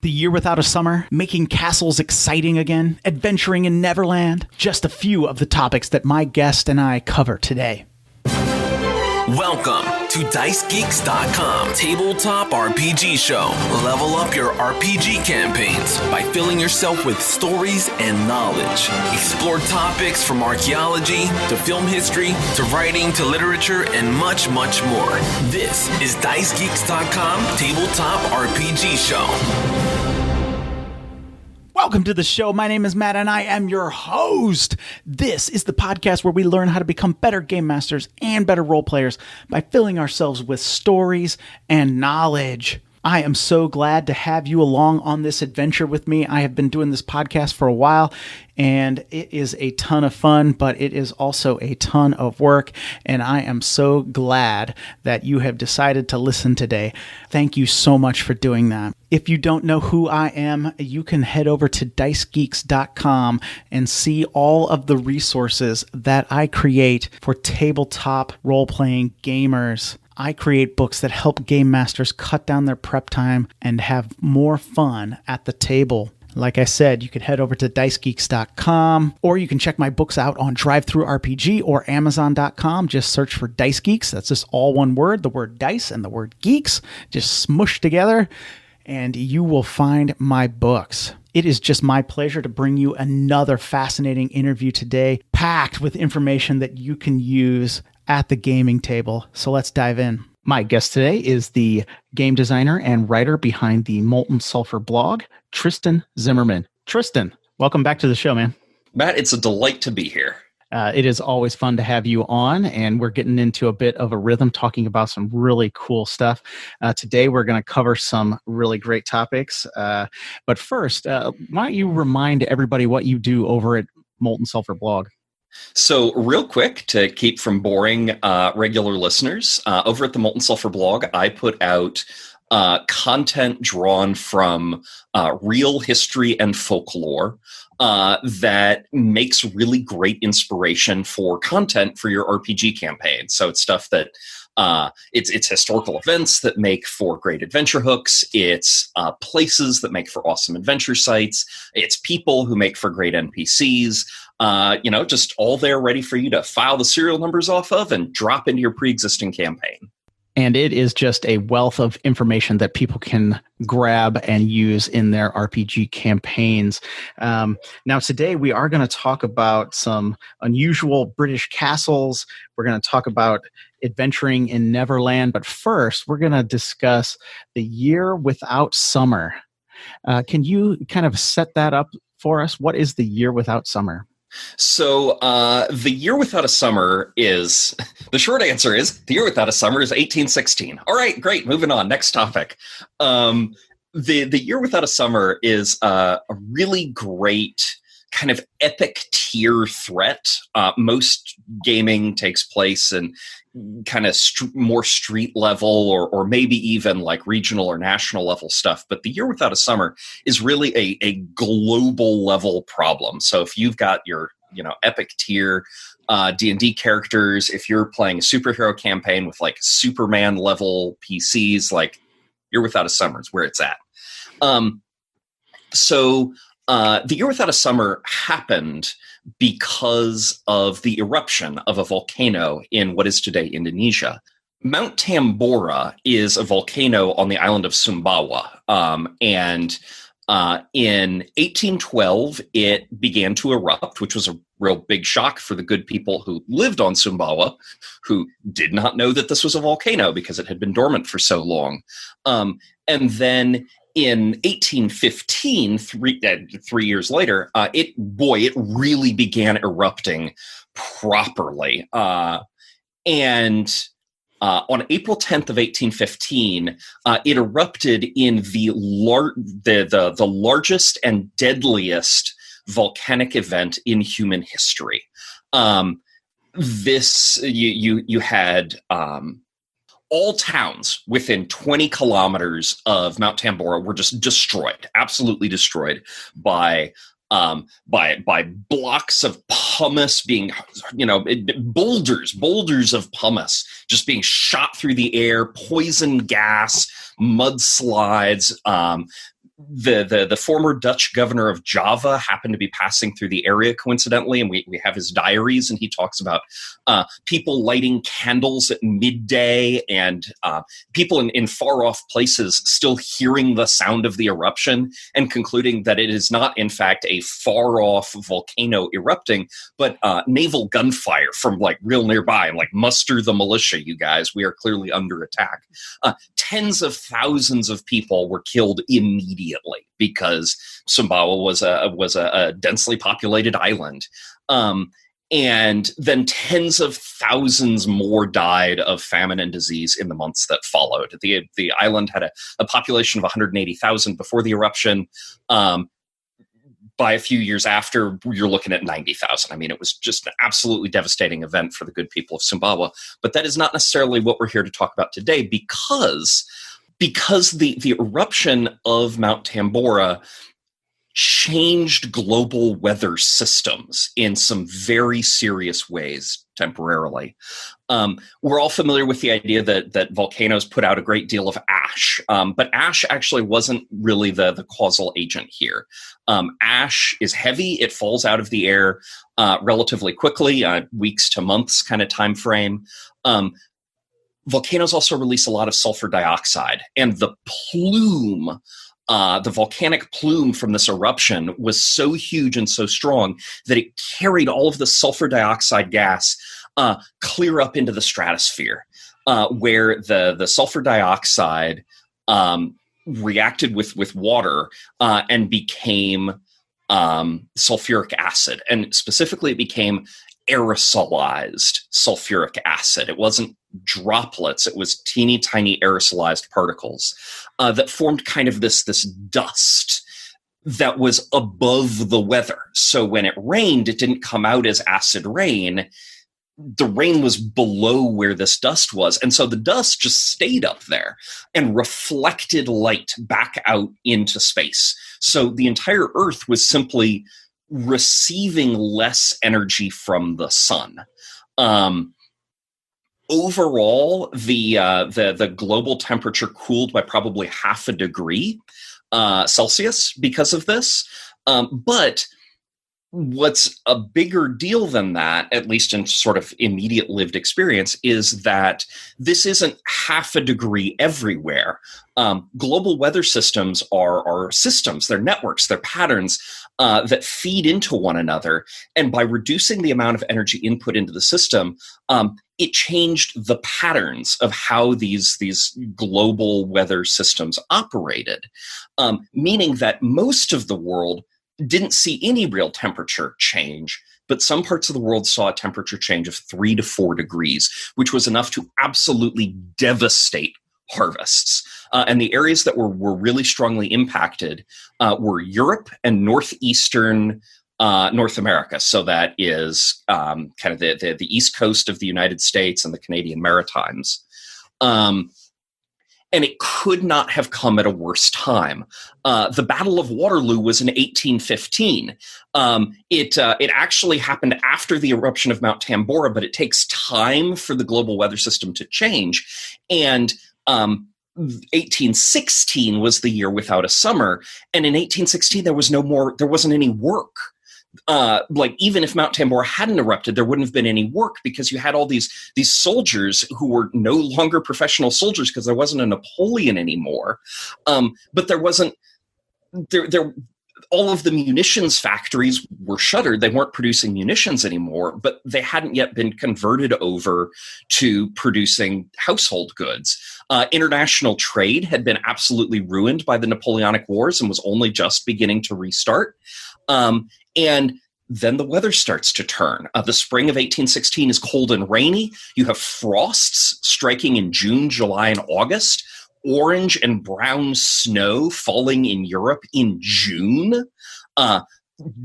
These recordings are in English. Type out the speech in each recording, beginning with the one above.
The year without a summer, making castles exciting again, adventuring in Neverland, just a few of the topics that my guest and I cover today. Welcome to DiceGeeks.com Tabletop RPG Show. Level up your RPG campaigns by filling yourself with stories and knowledge. Explore topics from archaeology to film history to writing to literature and much, much more. This is DiceGeeks.com Tabletop RPG Show. Welcome to the show. My name is Matt and I am your host. This is the podcast where we learn how to become better game masters and better role players by filling ourselves with stories and knowledge. I am so glad to have you along on this adventure with me. I have been doing this podcast for a while, and it is a ton of fun, but it is also a ton of work, and I am so glad that you have decided to listen today. Thank you so much for doing that. If you don't know who I am, you can head over to DiceGeeks.com and see all of the resources that I create for tabletop role-playing gamers. I create books that help game masters cut down their prep time and have more fun at the table. Like I said, you could head over to DiceGeeks.com, or you can check my books out on DriveThruRPG or Amazon.com. Just search for Dice Geeks. That's just all one word, the word dice and the word geeks, just smushed together, and you will find my books. It is just my pleasure to bring you another fascinating interview today, packed with information that you can use at the gaming table. So let's dive in. My guest today is the game designer and writer behind the Molten Sulfur blog, Tristan Zimmerman. Tristan, welcome back to the show, man. Matt, it's a delight to be here. It is always fun to have you on, and we're getting into a bit of a rhythm talking about some really cool stuff. Today, we're going to cover some really great topics. But first, why don't you remind everybody what you do over at Molten Sulfur blog? So real quick, to keep from boring regular listeners, over at the Molten Sulfur blog, I put out content drawn from real history and folklore that makes really great inspiration for content for your RPG campaign. So it's stuff that it's historical events that make for great adventure hooks. It's places that make for awesome adventure sites. It's people who make for great NPCs. Just all there ready for you to file the serial numbers off of and drop into your pre-existing campaign. And it is just a wealth of information that people can grab and use in their RPG campaigns. Now, today we are going to talk about some unusual British castles. We're going to talk about adventuring in Neverland. But first, we're going to discuss the year without summer. Can you kind of set that up for us? What is the year without summer? So the year without a summer is, the short answer is, the year without a summer is 1816. All right, great, moving on, next topic. The year without a summer is a really great kind of epic tier threat. Most gaming takes place in kind of more street level or maybe even like regional or national level stuff. But the year without a summer is really a global level problem. So if you've got your epic tier D&D characters, if you're playing a superhero campaign with like Superman level PCs, like Year Without a Summer is where it's at. So the Year Without a Summer happened because of the eruption of a volcano in what is today Indonesia. Mount Tambora is a volcano on the island of Sumbawa, and in 1812, it began to erupt, which was a real big shock for the good people who lived on Sumbawa, who did not know that this was a volcano because it had been dormant for so long. And then in 1815, three years later, it really began erupting properly. And on April 10th of 1815, it erupted in the largest and deadliest volcanic event in human history. You had all towns within 20 kilometers of Mount Tambora were just destroyed, absolutely destroyed by blocks of pumice being, boulders of pumice just being shot through the air, poison gas, mudslides, the former Dutch governor of Java happened to be passing through the area coincidentally, and we have his diaries, and he talks about people lighting candles at midday, and people in far off places still hearing the sound of the eruption and concluding that it is not in fact a far off volcano erupting, but naval gunfire from like real nearby, and like, muster the militia, you guys, we are clearly under attack. Tens of thousands of people were killed immediately because Sumbawa was a densely populated island. And then tens of thousands more died of famine and disease in the months that followed. The island had a population of 180,000 before the eruption. By a few years after, you're looking at 90,000. I mean, it was just an absolutely devastating event for the good people of Sumbawa. But that is not necessarily what we're here to talk about today, because the eruption of Mount Tambora changed global weather systems in some very serious ways temporarily. We're all familiar with the idea that volcanoes put out a great deal of ash, but ash actually wasn't really the causal agent here. Ash is heavy. It falls out of the air relatively quickly, weeks to months kind of time frame. Volcanoes also release a lot of sulfur dioxide, and the plume, the volcanic plume from this eruption was so huge and so strong that it carried all of the sulfur dioxide gas clear up into the stratosphere, where the sulfur dioxide reacted with water and became sulfuric acid. And specifically, it became aerosolized sulfuric acid. It wasn't droplets. It was teeny tiny aerosolized particles that formed kind of this dust that was above the weather. So when it rained, it didn't come out as acid rain. The rain was below where this dust was. And so the dust just stayed up there and reflected light back out into space. So the entire Earth was simply receiving less energy from the sun. Overall, the global temperature cooled by probably 0.5 degree Celsius because of this. But what's a bigger deal than that, at least in sort of immediate lived experience, is that this isn't 0.5 degree everywhere. Global weather systems are systems, they're networks, they're patterns that feed into one another. And by reducing the amount of energy input into the system, it changed the patterns of how these global weather systems operated, meaning that most of the world didn't see any real temperature change, but some parts of the world saw a temperature change of 3 to 4 degrees, which was enough to absolutely devastate harvests. And the areas that were really strongly impacted were Europe and northeastern North America. So that is kind of the east coast of the United States and the Canadian Maritimes. And it could not have come at a worse time. The Battle of Waterloo was in 1815. It actually happened after the eruption of Mount Tambora, but it takes time for the global weather system to change. And 1816 was the year without a summer. And in 1816, there wasn't any work. Like, even if Mount Tambora hadn't erupted, there wouldn't have been any work, because you had all these soldiers who were no longer professional soldiers because there wasn't a Napoleon anymore. But there wasn't there. All of the munitions factories were shuttered. They weren't producing munitions anymore, but they hadn't yet been converted over to producing household goods. International trade had been absolutely ruined by the Napoleonic Wars and was only just beginning to restart. And then the weather starts to turn. The spring of 1816 is cold and rainy. You have frosts striking in June, July, and August. Orange and brown snow falling in Europe in June.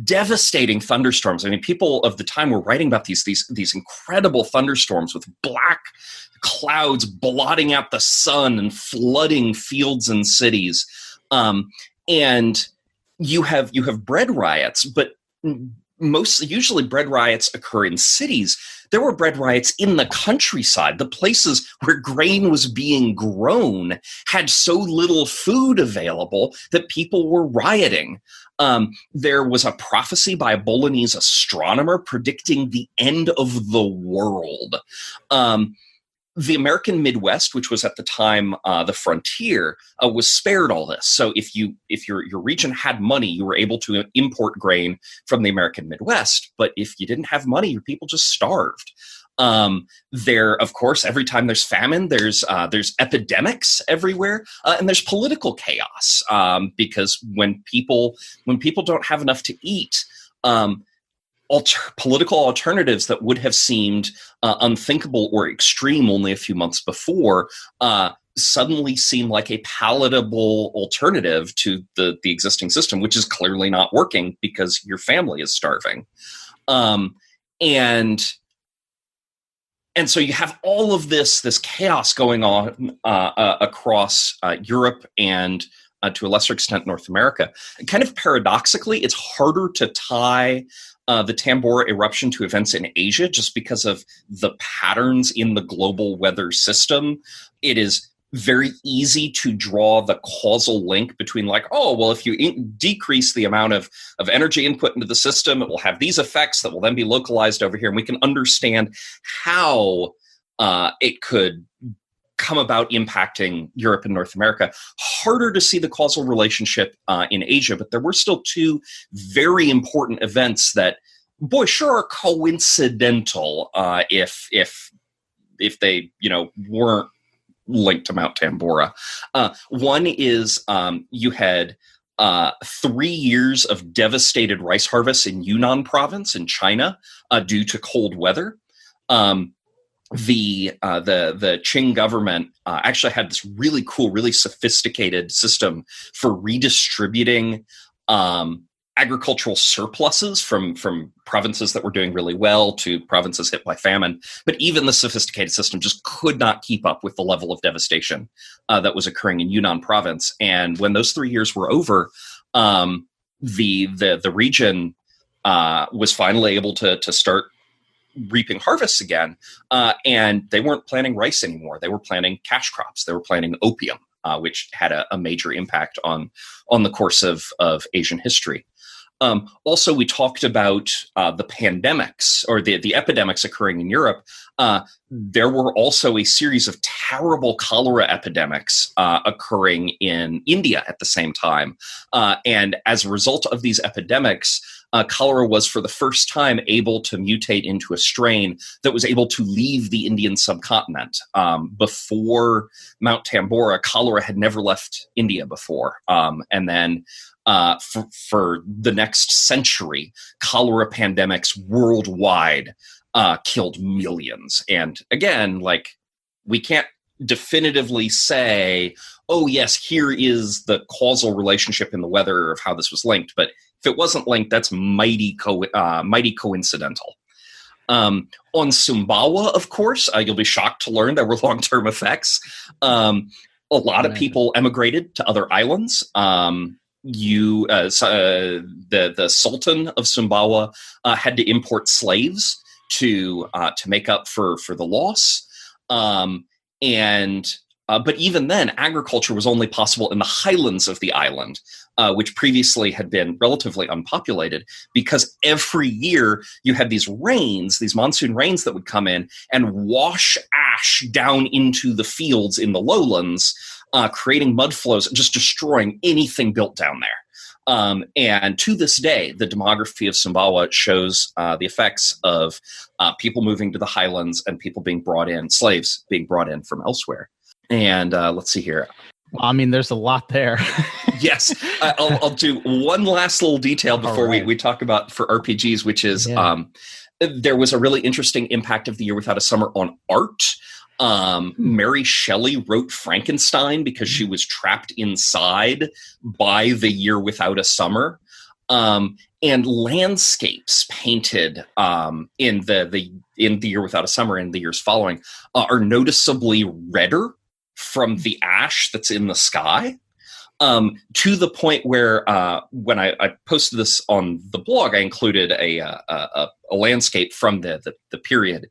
Devastating thunderstorms. I mean, people of the time were writing about these incredible thunderstorms with black clouds blotting out the sun and flooding fields and cities. And you have bread riots, but usually bread riots occur in cities. There were bread riots in the countryside. The places where grain was being grown had so little food available that people were rioting. There was a prophecy by a Bolognese astronomer predicting the end of the world. The American Midwest, which was at the time the frontier, was spared all this. So if your region had money, you were able to import grain from the American Midwest. But if you didn't have money, your people just starved. There, of course, every time there's famine, there's epidemics everywhere, and there's political chaos because when people don't have enough to eat. Political alternatives that would have seemed unthinkable or extreme only a few months before suddenly seem like a palatable alternative to the existing system, which is clearly not working because your family is starving. And so you have all of this chaos going on across Europe and to a lesser extent North America. And kind of paradoxically, it's harder to tie the Tambora eruption to events in Asia just because of the patterns in the global weather system. It is very easy to draw the causal link between if you decrease the amount of energy input into the system, it will have these effects that will then be localized over here. And we can understand how it could come about impacting Europe and North America. Harder to see the causal relationship in Asia, but there were still two very important events that, boy, sure are coincidental if they weren't linked to Mount Tambora. One is you had 3 years of devastated rice harvests in Yunnan province in China due to cold weather. The Qing government actually had this really cool, really sophisticated system for redistributing agricultural surpluses from provinces that were doing really well to provinces hit by famine. But even the sophisticated system just could not keep up with the level of devastation that was occurring in Yunnan province. And when those 3 years were over, the region was finally able to start reaping harvests again, and they weren't planting rice anymore. They were planting cash crops. They were planting opium, which had a major impact on the course of Asian history. Also, we talked about the pandemics or the epidemics occurring in Europe. There were also a series of terrible cholera epidemics occurring in India at the same time. And as a result of these epidemics, cholera was for the first time able to mutate into a strain that was able to leave the Indian subcontinent. Before Mount Tambora, cholera had never left India before. And then for the next century, cholera pandemics worldwide killed millions. And again, we can't definitively say, oh yes, here is the causal relationship in the weather of how this was linked. But if it wasn't linked, that's mighty coincidental. On Sumbawa, of course, you'll be shocked to learn there were long-term effects. A lot of people emigrated to other islands. The Sultan of Sumbawa had to import slaves to make up for the loss. But even then, agriculture was only possible in the highlands of the island, which previously had been relatively unpopulated, because every year you had these monsoon rains that would come in and wash ash down into the fields in the lowlands, creating mud flows, just destroying anything built down there. And to this day, the demography of Sumbawa shows the effects of people moving to the highlands and people being brought in, slaves being brought in from elsewhere. And let's see here. I mean, there's a lot there. Yes. I'll do one last little detail before we talk about for RPGs, which is there was a really interesting impact of The Year Without a Summer on art. Mary Shelley wrote Frankenstein because she was trapped inside by The Year Without a Summer. And landscapes painted in the Year Without a Summer and the years following are noticeably redder from the ash that's in the sky. to the point where when I posted this on the blog, I included a landscape from the period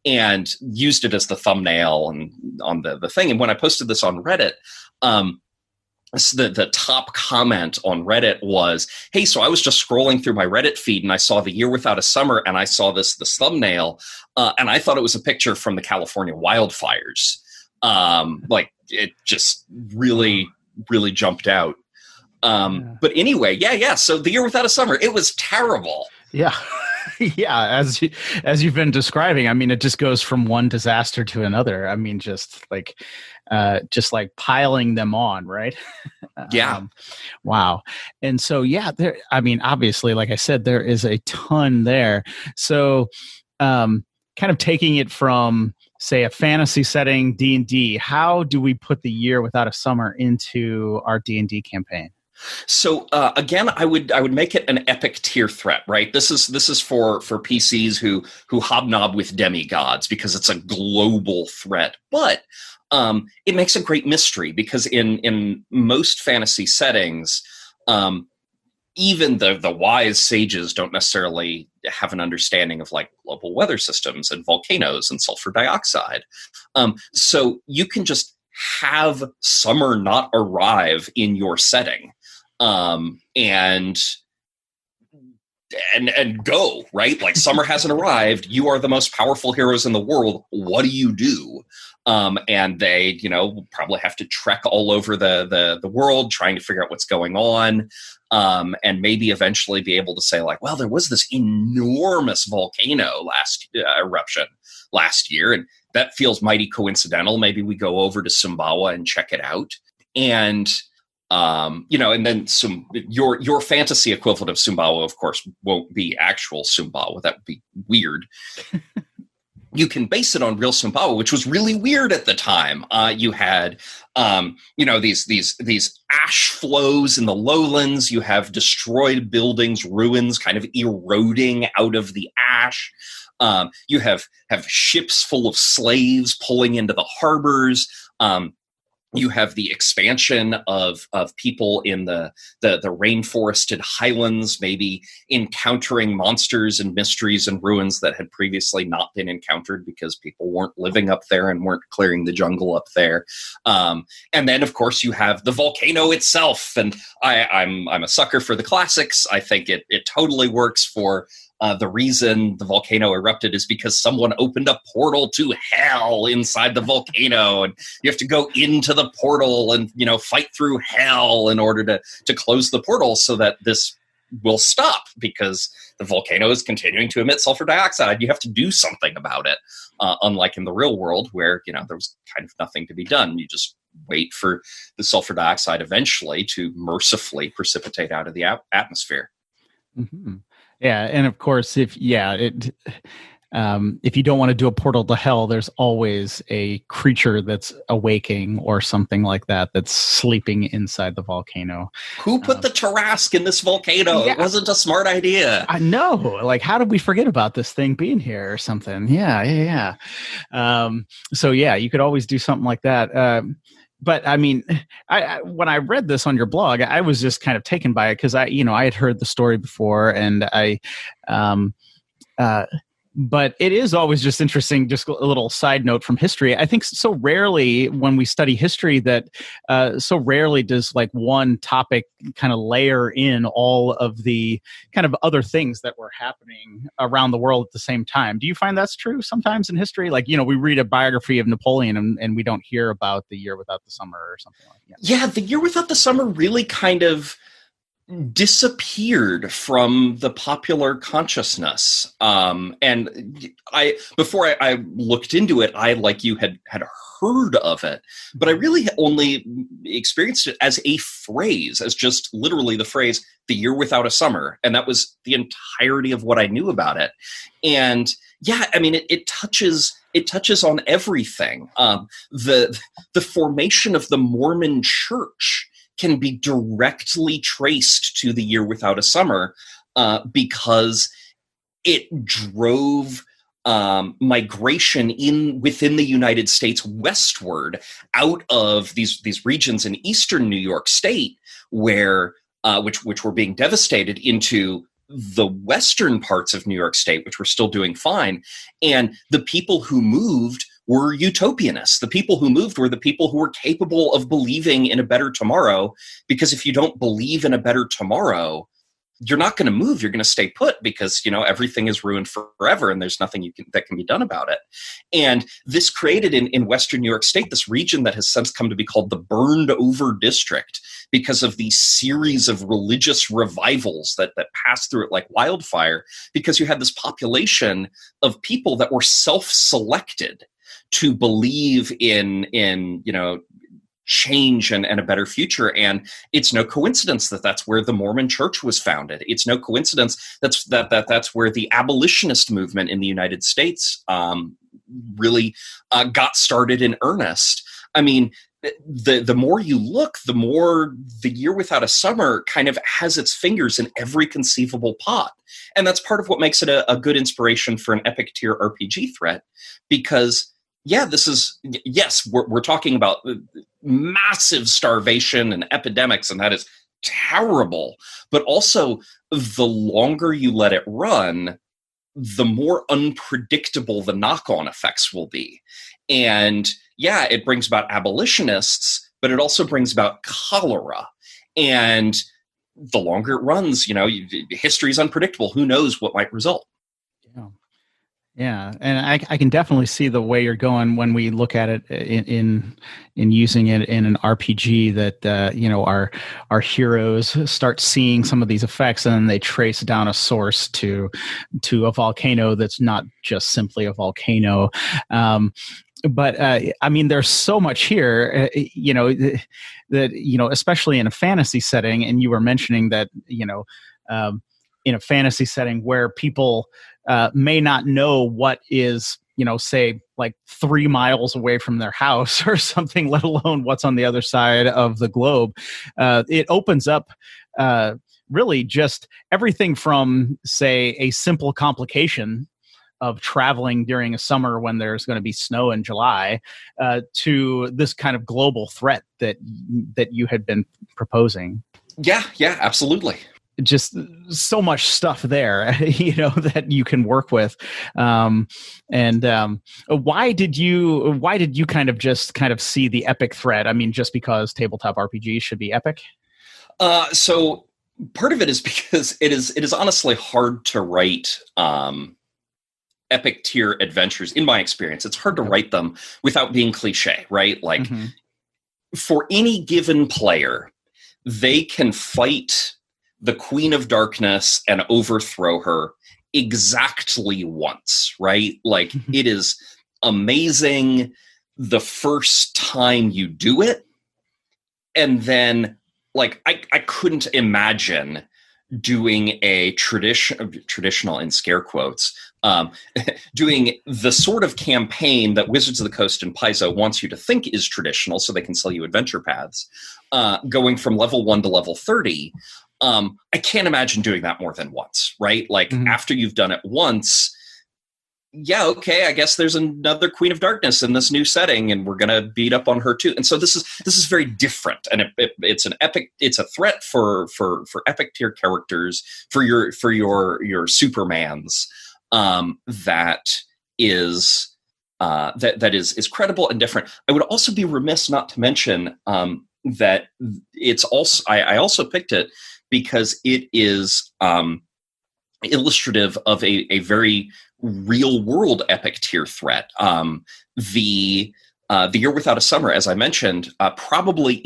and used it as the thumbnail and on the thing. And when I posted this on Reddit, the top comment on Reddit was, hey, so I was just scrolling through my Reddit feed and I saw The Year Without a Summer and I saw this thumbnail and I thought it was a picture from the California wildfires. Like it just really jumped out. But anyway, yeah. So The Year Without a Summer, it was terrible. Yeah. Yeah, as you've been describing, I mean, it just goes from one disaster to another. I mean, just like piling them on, right? Yeah. Wow. And so, yeah, there. I mean, obviously, like I said, there is a ton there. So, kind of taking it from, say, a fantasy setting, D&D. How do we put The Year Without a Summer into our D&D campaign? So again, I would make it an epic tier threat, right? This is for PCs who hobnob with demigods because it's a global threat. But it makes a great mystery because in most fantasy settings, even the wise sages don't necessarily have an understanding of like global weather systems and volcanoes and sulfur dioxide. So you can just have summer not arrive in your setting. And go, right? Like summer hasn't arrived. You are the most powerful heroes in the world. What do you do? And they, will probably have to trek all over the world trying to figure out what's going on. And maybe eventually be able to say like, well, there was this enormous volcano eruption last year. And that feels mighty coincidental. Maybe we go over to Sumbawa and check it out. And and then your fantasy equivalent of Sumbawa, of course, won't be actual Sumbawa. That would be weird. You can base it on real Sumbawa, which was really weird at the time. You had, these ash flows in the lowlands. You have destroyed buildings, ruins, kind of eroding out of the ash. You have ships full of slaves pulling into the harbors. You have the expansion of people in the rainforested highlands, maybe encountering monsters and mysteries and ruins that had previously not been encountered because people weren't living up there and weren't clearing the jungle up there. And then, of course, you have the volcano itself. And I'm a sucker for the classics. I think it totally works for the reason the volcano erupted is because someone opened a portal to hell inside the volcano, and you have to go into the portal and fight through hell in order to close the portal so that this will stop because the volcano is continuing to emit sulfur dioxide. You have to do something about it, unlike in the real world where there was kind of nothing to be done. You just wait for the sulfur dioxide eventually to mercifully precipitate out of the atmosphere. Mm-hmm. Yeah, and of course, if you don't want to do a portal to hell, there's always a creature that's awaking or something like that that's sleeping inside the volcano. Who put the Tarrasque in this volcano? Yeah. It wasn't a smart idea. I know. Like, how did we forget about this thing being here or something? Yeah. So yeah, you could always do something like that. But I mean, when I read this on your blog, I was just kind of taken by it because I had heard the story before, and but it is always just interesting. Just a little side note from history. I think so rarely when we study history that so rarely does like one topic kind of layer in all of the kind of other things that were happening around the world at the same time. Do you find that's true sometimes in history? Like, we read a biography of Napoleon and we don't hear about The Year Without the Summer or something like that. Yeah, The Year Without the Summer really kind of disappeared from the popular consciousness. And before I looked into it, I, like you, had heard of it, but I really only experienced it as a phrase, as just literally the phrase, The Year Without a Summer. And that was the entirety of what I knew about it. And yeah, I mean, it touches on everything. The formation of the Mormon Church can be directly traced to The Year Without a Summer because it drove migration within the United States westward out of these regions in eastern New York State, where which were being devastated, into the western parts of New York State, which were still doing fine. And the people who moved were utopianists. The people who moved were the people who were capable of believing in a better tomorrow, because if you don't believe in a better tomorrow, you're not going to move. You're going to stay put, because, everything is ruined forever and there's nothing that can be done about it. And this created in Western New York State this region that has since come to be called the Burned Over District, because of these series of religious revivals that passed through it like wildfire, because you had this population of people that were self-selected to believe in change and a better future. And it's no coincidence that that's where the Mormon Church was founded. It's no coincidence that's where the abolitionist movement in the United States really got started in earnest. I mean, the more you look, the more The Year Without a Summer kind of has its fingers in every conceivable pot. And that's part of what makes it a good inspiration for an epic tier RPG threat, because we're talking about massive starvation and epidemics, and that is terrible. But also, the longer you let it run, the more unpredictable the knock-on effects will be. And it brings about abolitionists, but it also brings about cholera. And the longer it runs, history is unpredictable. Who knows what might result? Yeah, and I can definitely see the way you're going when we look at it in using it in an RPG, that our heroes start seeing some of these effects, and then they trace down a source to a volcano that's not just simply a volcano. But there's so much here, that especially in a fantasy setting, and you were mentioning that in a fantasy setting where people may not know what is, say like 3 miles away from their house or something, let alone what's on the other side of the globe. It opens up really just everything from, say, a simple complication of traveling during a summer when there's going to be snow in July, to this kind of global threat that you had been proposing. Yeah, absolutely. Just so much stuff there, that you can work with. Why did you kind of see the epic threat? I mean, just because tabletop RPGs should be epic? So part of it is because it is honestly hard to write epic tier adventures. In my experience, it's hard to write them without being cliche, right? Like, for any given player, they can fight the Queen of Darkness and overthrow her exactly once, right? Like, it is amazing the first time you do it. And then, like, I couldn't imagine doing a traditional in scare quotes, doing the sort of campaign that Wizards of the Coast and Paizo wants you to think is traditional so they can sell you adventure paths, going from level 1 to level 30. I can't imagine doing that more than once, right? Like, after you've done it once, I guess there's another Queen of Darkness in this new setting, and we're gonna beat up on her too. And so this is very different, and it's an epic. It's a threat for epic tier characters, for your Supermans, that is credible and different. I would also be remiss not to mention that it's also I also picked it because it is illustrative of a very real world epic tier threat. The Year Without a Summer, as I mentioned, probably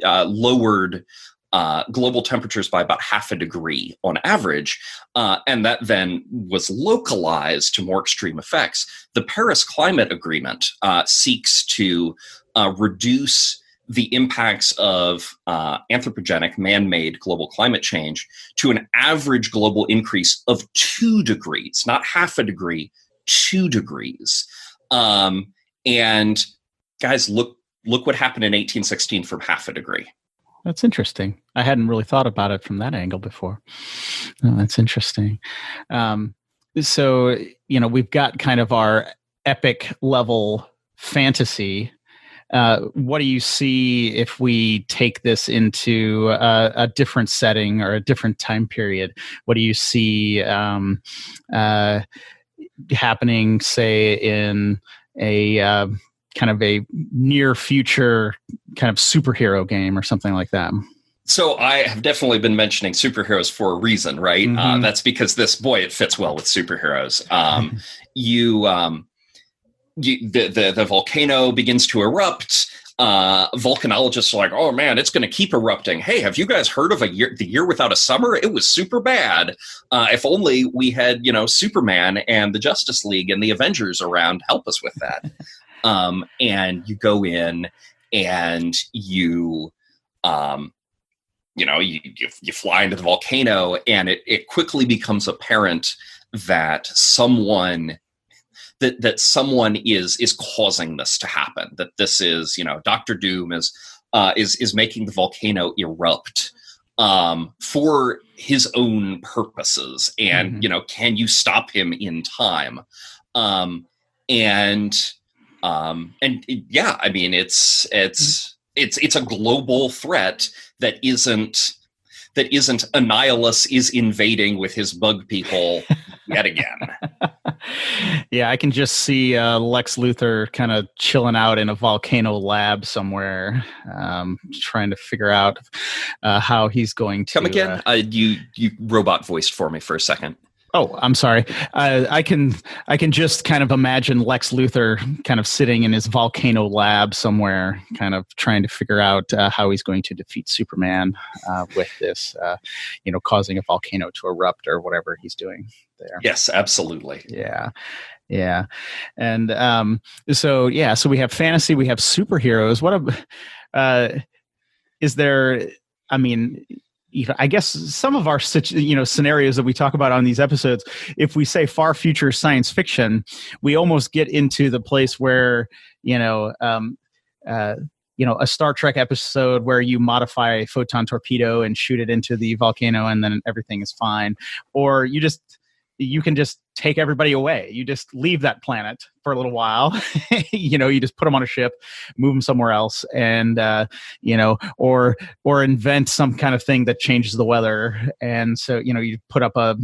lowered global temperatures by about 0.5 degree on average, and that then was localized to more extreme effects. The Paris Climate Agreement seeks to reduce the impacts of anthropogenic, man-made global climate change to an average global increase of 2 degrees, not 0.5 degree, 2 degrees. And guys, look what happened in 1816 from 0.5 degree. That's interesting. I hadn't really thought about it from that angle before. Oh, that's interesting. so, we've got kind of our epic level fantasy. What do you see if we take this into a different setting or a different time period? What do you see happening, say, in a kind of a near future kind of superhero game or something like that? So I have definitely been mentioning superheroes for a reason, right? Mm-hmm. That's because it fits well with superheroes. The volcano begins to erupt. Volcanologists are like, oh man, it's going to keep erupting. Hey, have you guys heard of the year without a summer? It was super bad. If only we had, Superman and the Justice League and the Avengers around help us with that. And you go in and you fly into the volcano, and it quickly becomes apparent that someone is causing this to happen. That this is, Dr. Doom is making the volcano erupt for his own purposes, and can you stop him in time? It's a global threat that isn't Annihilus is invading with his bug people yet again. Yeah, I can just see Lex Luthor kind of chilling out in a volcano lab somewhere, trying to figure out how he's going to... Come again? You robot voiced for me for a second. Oh, I'm sorry. I can just kind of imagine Lex Luthor kind of sitting in his volcano lab somewhere, kind of trying to figure out how he's going to defeat Superman with this, causing a volcano to erupt or whatever he's doing there. Yes, absolutely. Yeah. And so we have fantasy, we have superheroes. Is there? I mean, I guess some of our scenarios that we talk about on these episodes, if we say far future science fiction, we almost get into the place where a Star Trek episode where you modify a photon torpedo and shoot it into the volcano and then everything is fine, or you can just take everybody away. You just leave that planet for a little while. You just put them on a ship, move them somewhere else, and or invent some kind of thing that changes the weather. And so you put up a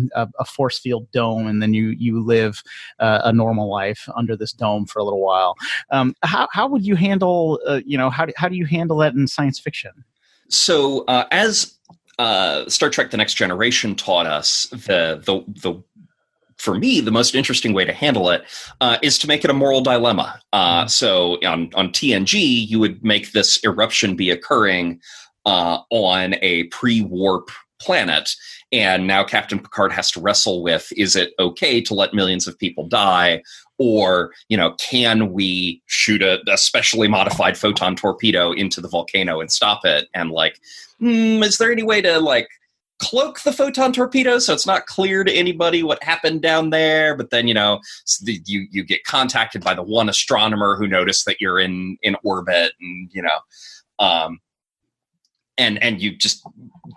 force field dome, and then you live a normal life under this dome for a little while. How would you handle how do you handle that in science fiction? So as Star Trek: The Next Generation taught us, for me, the most interesting way to handle it is to make it a moral dilemma. So on TNG, you would make this eruption be occurring on a pre-warp planet, and now Captain Picard has to wrestle with, is it okay to let millions of people die? Or, can we shoot a specially modified photon torpedo into the volcano and stop it? And is there any way to cloak the photon torpedo so it's not clear to anybody what happened down there? But then, you get contacted by the one astronomer who noticed that you're in orbit, and, and you just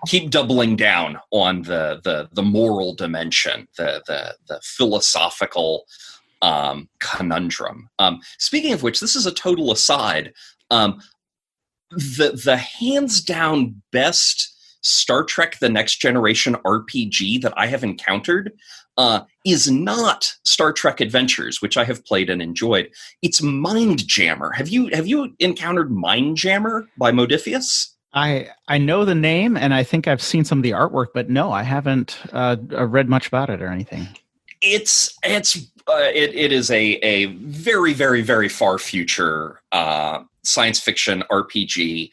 keep doubling down on the moral dimension, the philosophical conundrum. Speaking of which, this is a total aside. The hands down best Star Trek: The Next Generation RPG that I have encountered is not Star Trek Adventures, which I have played and enjoyed. It's Mindjammer. Have you encountered Mindjammer by Modiphius? I know the name, and I think I've seen some of the artwork, but no, I haven't read much about it or anything. It is a very, very, very far future science fiction RPG.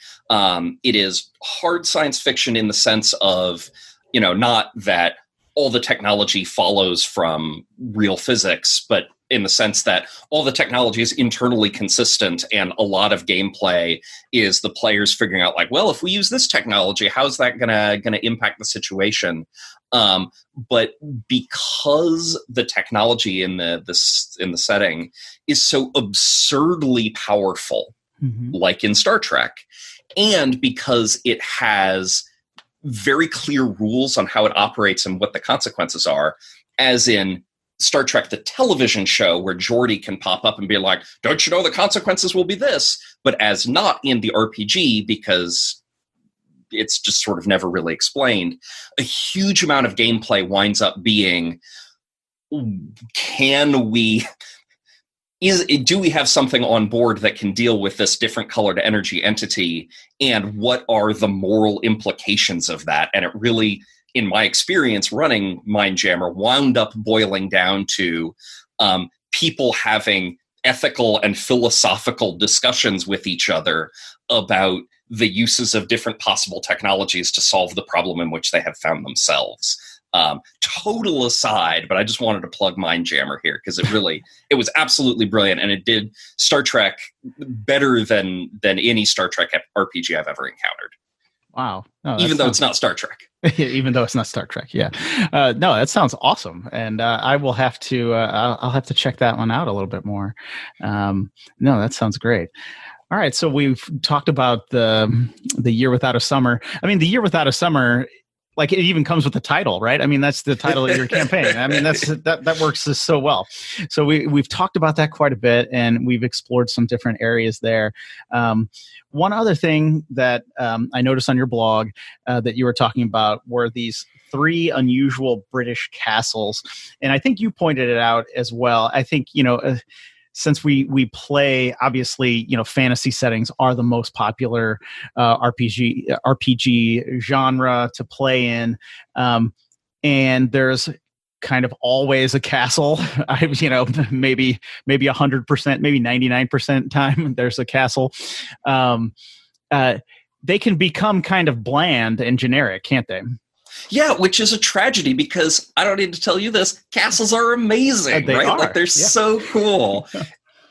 It is hard science fiction in the sense of, not that all the technology follows from real physics, but in the sense that all the technology is internally consistent, and a lot of gameplay is the players figuring out if we use this technology, how's that gonna impact the situation? But because the technology in the setting is so absurdly powerful, like in Star Trek, and because it has very clear rules on how it operates and what the consequences are, as in Star Trek, the television show, where Geordi can pop up and be like, don't you know the consequences will be this? But as not in the RPG, because it's just sort of never really explained, a huge amount of gameplay winds up being, do we have something on board that can deal with this different colored energy entity, and what are the moral implications of that? And it really, in my experience running Mindjammer, wound up boiling down to people having ethical and philosophical discussions with each other about the uses of different possible technologies to solve the problem in which they have found themselves. Total aside, but I just wanted to plug Mindjammer here because it was absolutely brilliant, and it did Star Trek better than any Star Trek RPG I've ever encountered. Wow. Even though it's not Star Trek. Even though it's not Star Trek. Yeah. No, that sounds awesome. And I will have to, I'll have to check that one out a little bit more. No, that sounds great. All right. So we've talked about the Year Without a Summer. I mean, the Year Without a Summer, like, it even comes with the title, right? I mean, that's the title of your campaign. I mean, that works so well. So we've talked about that quite a bit, and we've explored some different areas there. One other thing that I noticed on your blog that you were talking about were these 3 unusual British castles, and I think you pointed it out as well. I think, since we play, obviously, fantasy settings are the most popular RPG genre to play in, and there's kind of always a castle. Maybe 100%, maybe 99% time there's a castle. They can become kind of bland and generic, can't they? Yeah, which is a tragedy because I don't need to tell you this, castles are amazing, right? Are. Like, they're so cool.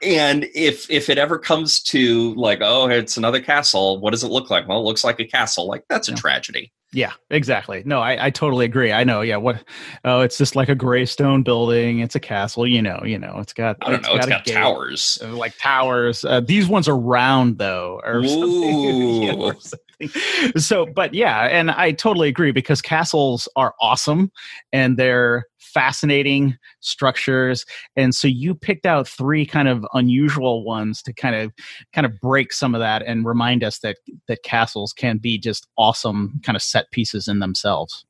And if it ever comes to like, oh, it's another castle, what does it look like? Well, it looks like a castle. Like, that's a tragedy. Yeah, exactly. No, I totally agree. I know. Yeah. It's just like a gray stone building. It's a castle, it's got, it's got towers. Like towers. These ones are round though, or something. So, but yeah, and I totally agree because castles are awesome and they're fascinating structures. And so you picked out 3 kind of unusual ones to kind of break some of that and remind us that castles can be just awesome kind of set pieces in themselves.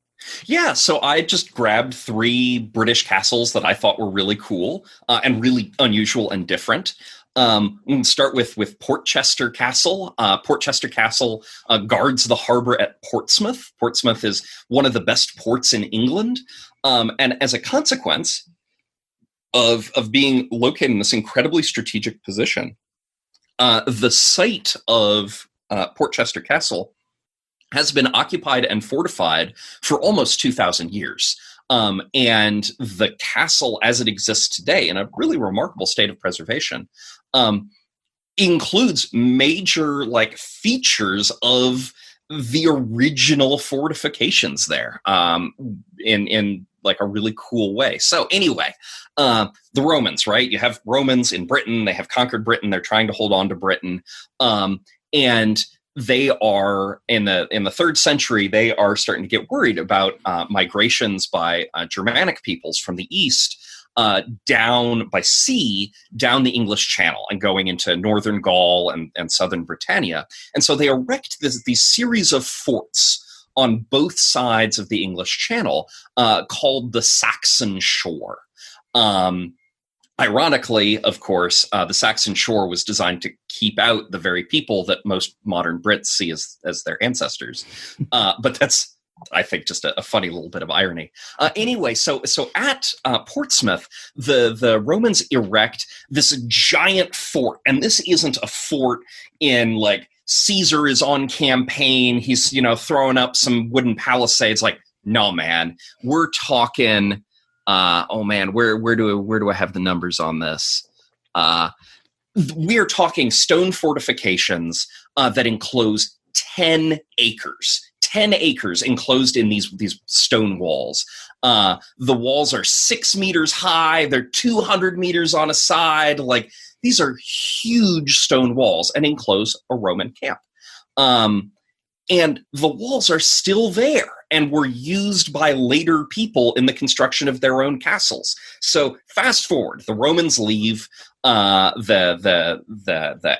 Yeah, so I just grabbed 3 British castles that I thought were really cool and really unusual and different. We'll start with Portchester Castle. Portchester Castle guards the harbor at Portsmouth. Portsmouth is one of the best ports in England. And as a consequence of being located in this incredibly strategic position, the site of Portchester Castle has been occupied and fortified for almost 2,000 years. And the castle as it exists today, in a really remarkable state of preservation, includes major features of the original fortifications there, in a really cool way. So anyway, the Romans, right? You have Romans in Britain. They have conquered Britain. They're trying to hold on to Britain. And they are in the 3rd century, they are starting to get worried about migrations by Germanic peoples from the east down by sea, down the English Channel and going into northern Gaul and southern Britannia. And so they erect these series of forts on both sides of the English Channel called the Saxon Shore. Ironically, of course, the Saxon Shore was designed to keep out the very people that most modern Brits see as their ancestors. But that's, I think, just a funny little bit of irony. Anyway, so at Portsmouth, the Romans erect this giant fort, and this isn't a fort in Caesar is on campaign. He's throwing up some wooden palisades. No, man, we're talking. Where do I have the numbers on this? We're talking stone fortifications that enclose 10 acres. 10 acres enclosed in these stone walls. The walls are 6 meters high. They're 200 meters on a side. These are huge stone walls and enclose a Roman camp. And the walls are still there. and were used by later people in the construction of their own castles. So fast forward, the Romans leave, the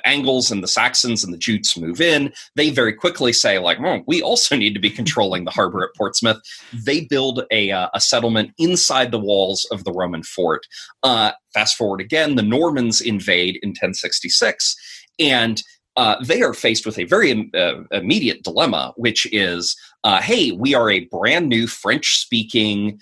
Angles and the Saxons and the Jutes move in. They very quickly say, like, we also need to be controlling the harbor at Portsmouth. They build a settlement inside the walls of the Roman fort. Fast forward again, the Normans invade in 1066, and they are faced with a very immediate dilemma, which is, hey, we are a brand new French-speaking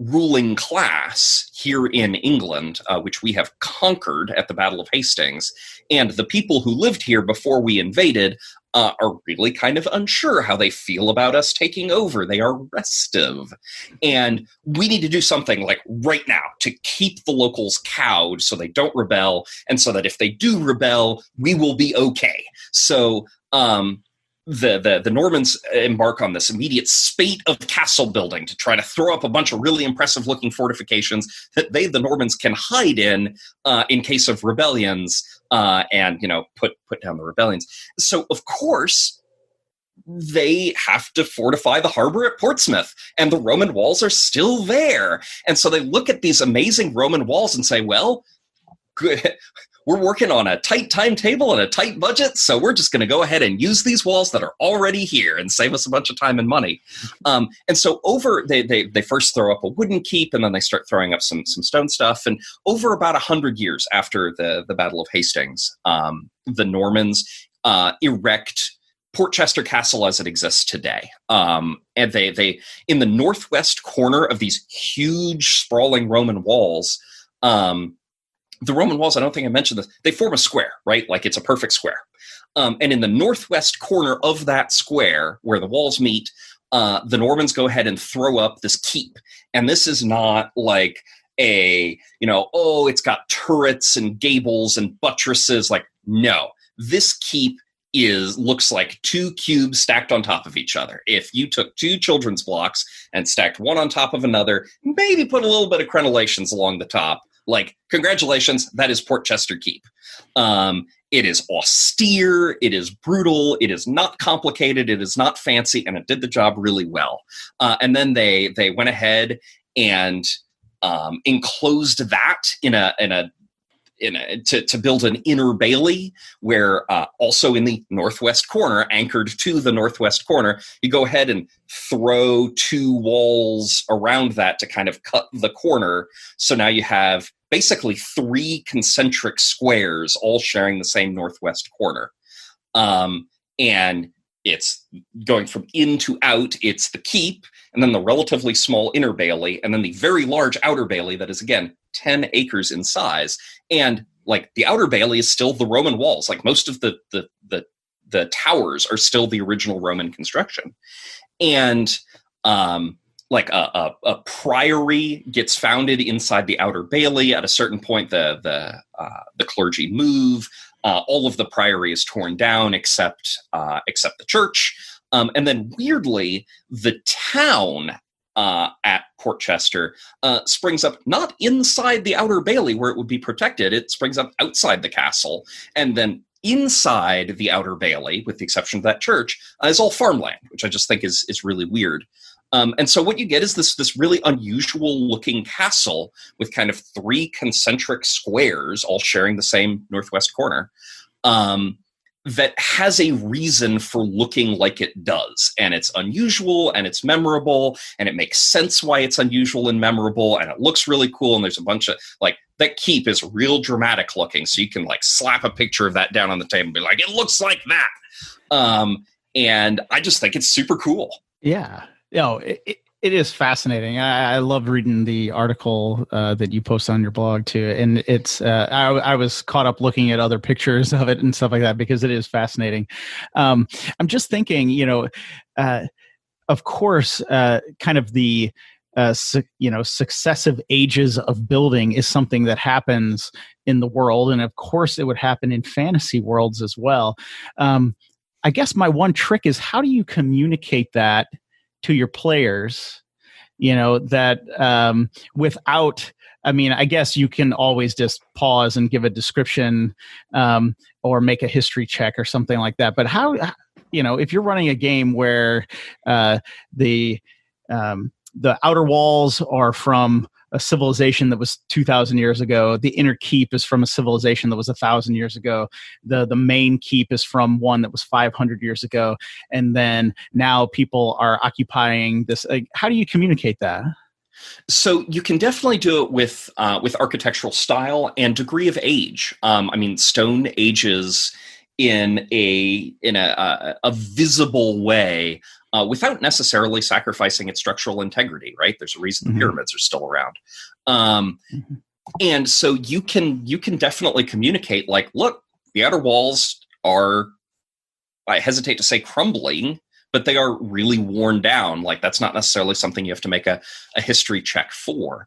ruling class here in England, which we have conquered at the Battle of Hastings. And the people who lived here before we invaded are really kind of unsure how they feel about us taking over. They are restive. And we need to do something like right now to keep the locals cowed so they don't rebel, and so that if they do rebel, we will be okay. So the Normans embark on this immediate spate of castle building to try to throw up a bunch of really impressive looking fortifications that the Normans can hide in case of rebellions, and put down the rebellions. So of course they have to fortify the harbor at Portsmouth, and the Roman walls are still there. And so they look at these amazing Roman walls and say, well, good. We're working on a tight timetable and a tight budget, so we're just going to go ahead and use these walls that are already here and save us a bunch of time and money. And so they first throw up a wooden keep, and then they start throwing up some stone stuff. And over about 100 years after the Battle of Hastings, the Normans erect Portchester Castle as it exists today. And they in the northwest corner of these huge sprawling Roman walls, the Roman walls, I don't think I mentioned this, they form a square, right? Like it's a perfect square. And in the northwest corner of that square where the walls meet, the Normans go ahead and throw up this keep. And this is not like it's got turrets and gables and buttresses. Like, no, this keep looks like two cubes stacked on top of each other. If you took two children's blocks and stacked one on top of another, maybe put a little bit of crenellations along the top, like, congratulations, that is Portchester Keep. It is austere, it is brutal, it is not complicated, it is not fancy, and it did the job really well. And then they went ahead and enclosed that to build an inner bailey, where also in the northwest corner, anchored to the northwest corner, you go ahead and throw two walls around that to kind of cut the corner. So now you have basically three concentric squares all sharing the same northwest corner. And it's going from in to out. It's the keep, and then the relatively small inner bailey, and then the very large outer bailey that is, again, 10 acres in size. And like the outer bailey is still the Roman walls. Like most of the towers are still the original Roman construction. And like a priory gets founded inside the outer bailey. At a certain point, the clergy move. All of the priory is torn down except the church. And then weirdly, the town at Portchester springs up not inside the outer bailey where it would be protected. It springs up outside the castle. And then inside the outer bailey, with the exception of that church, is all farmland, which I just think is really weird. And so what you get is this really unusual looking castle with kind of three concentric squares all sharing the same northwest corner, that has a reason for looking like it does. And it's unusual and it's memorable, and it makes sense why it's unusual and memorable, and it looks really cool. And there's a bunch of like, that keep is real dramatic looking. So you can like slap a picture of that down on the table and be like, it looks like that. And I just think it's super cool. Yeah. It is fascinating. I loved reading the article that you post on your blog too, and it's I was caught up looking at other pictures of it and stuff like that because it is fascinating. I'm just thinking, of course, kind of the successive ages of building is something that happens in the world, and of course, it would happen in fantasy worlds as well. I guess my one trick is, how do you communicate that to your players, that without, I guess you can always just pause and give a description or make a history check or something like that. But how if you're running a game where the outer walls are from a civilization that was 2,000 years ago, the inner keep is from a civilization that was 1,000 years ago, the main keep is from one that was 500 years ago, and then now people are occupying this. How do you communicate that? So you can definitely do it with architectural style and degree of age. Stone ages in a visible way without necessarily sacrificing its structural integrity. Right? There's a reason the pyramids are still around, and so you can definitely communicate. Like, look, the outer walls are, I hesitate to say crumbling, but they are really worn down. Like, that's not necessarily something you have to make a history check for.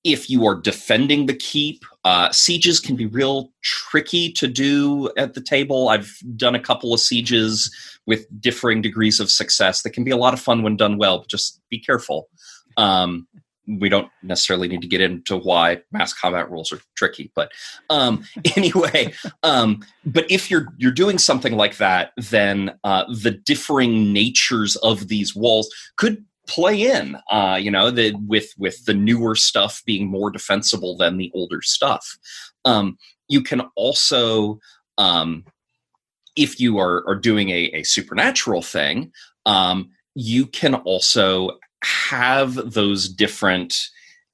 If you are defending the keep, sieges can be real tricky to do at the table. I've done a couple of sieges with differing degrees of success. That can be a lot of fun when done well, but just be careful. We don't necessarily need to get into why mass combat rules are tricky, but anyway, but if you're doing something like that, then the differing natures of these walls could play in, with the newer stuff being more defensible than the older stuff. You can also, if you are doing a supernatural thing, you can also have those different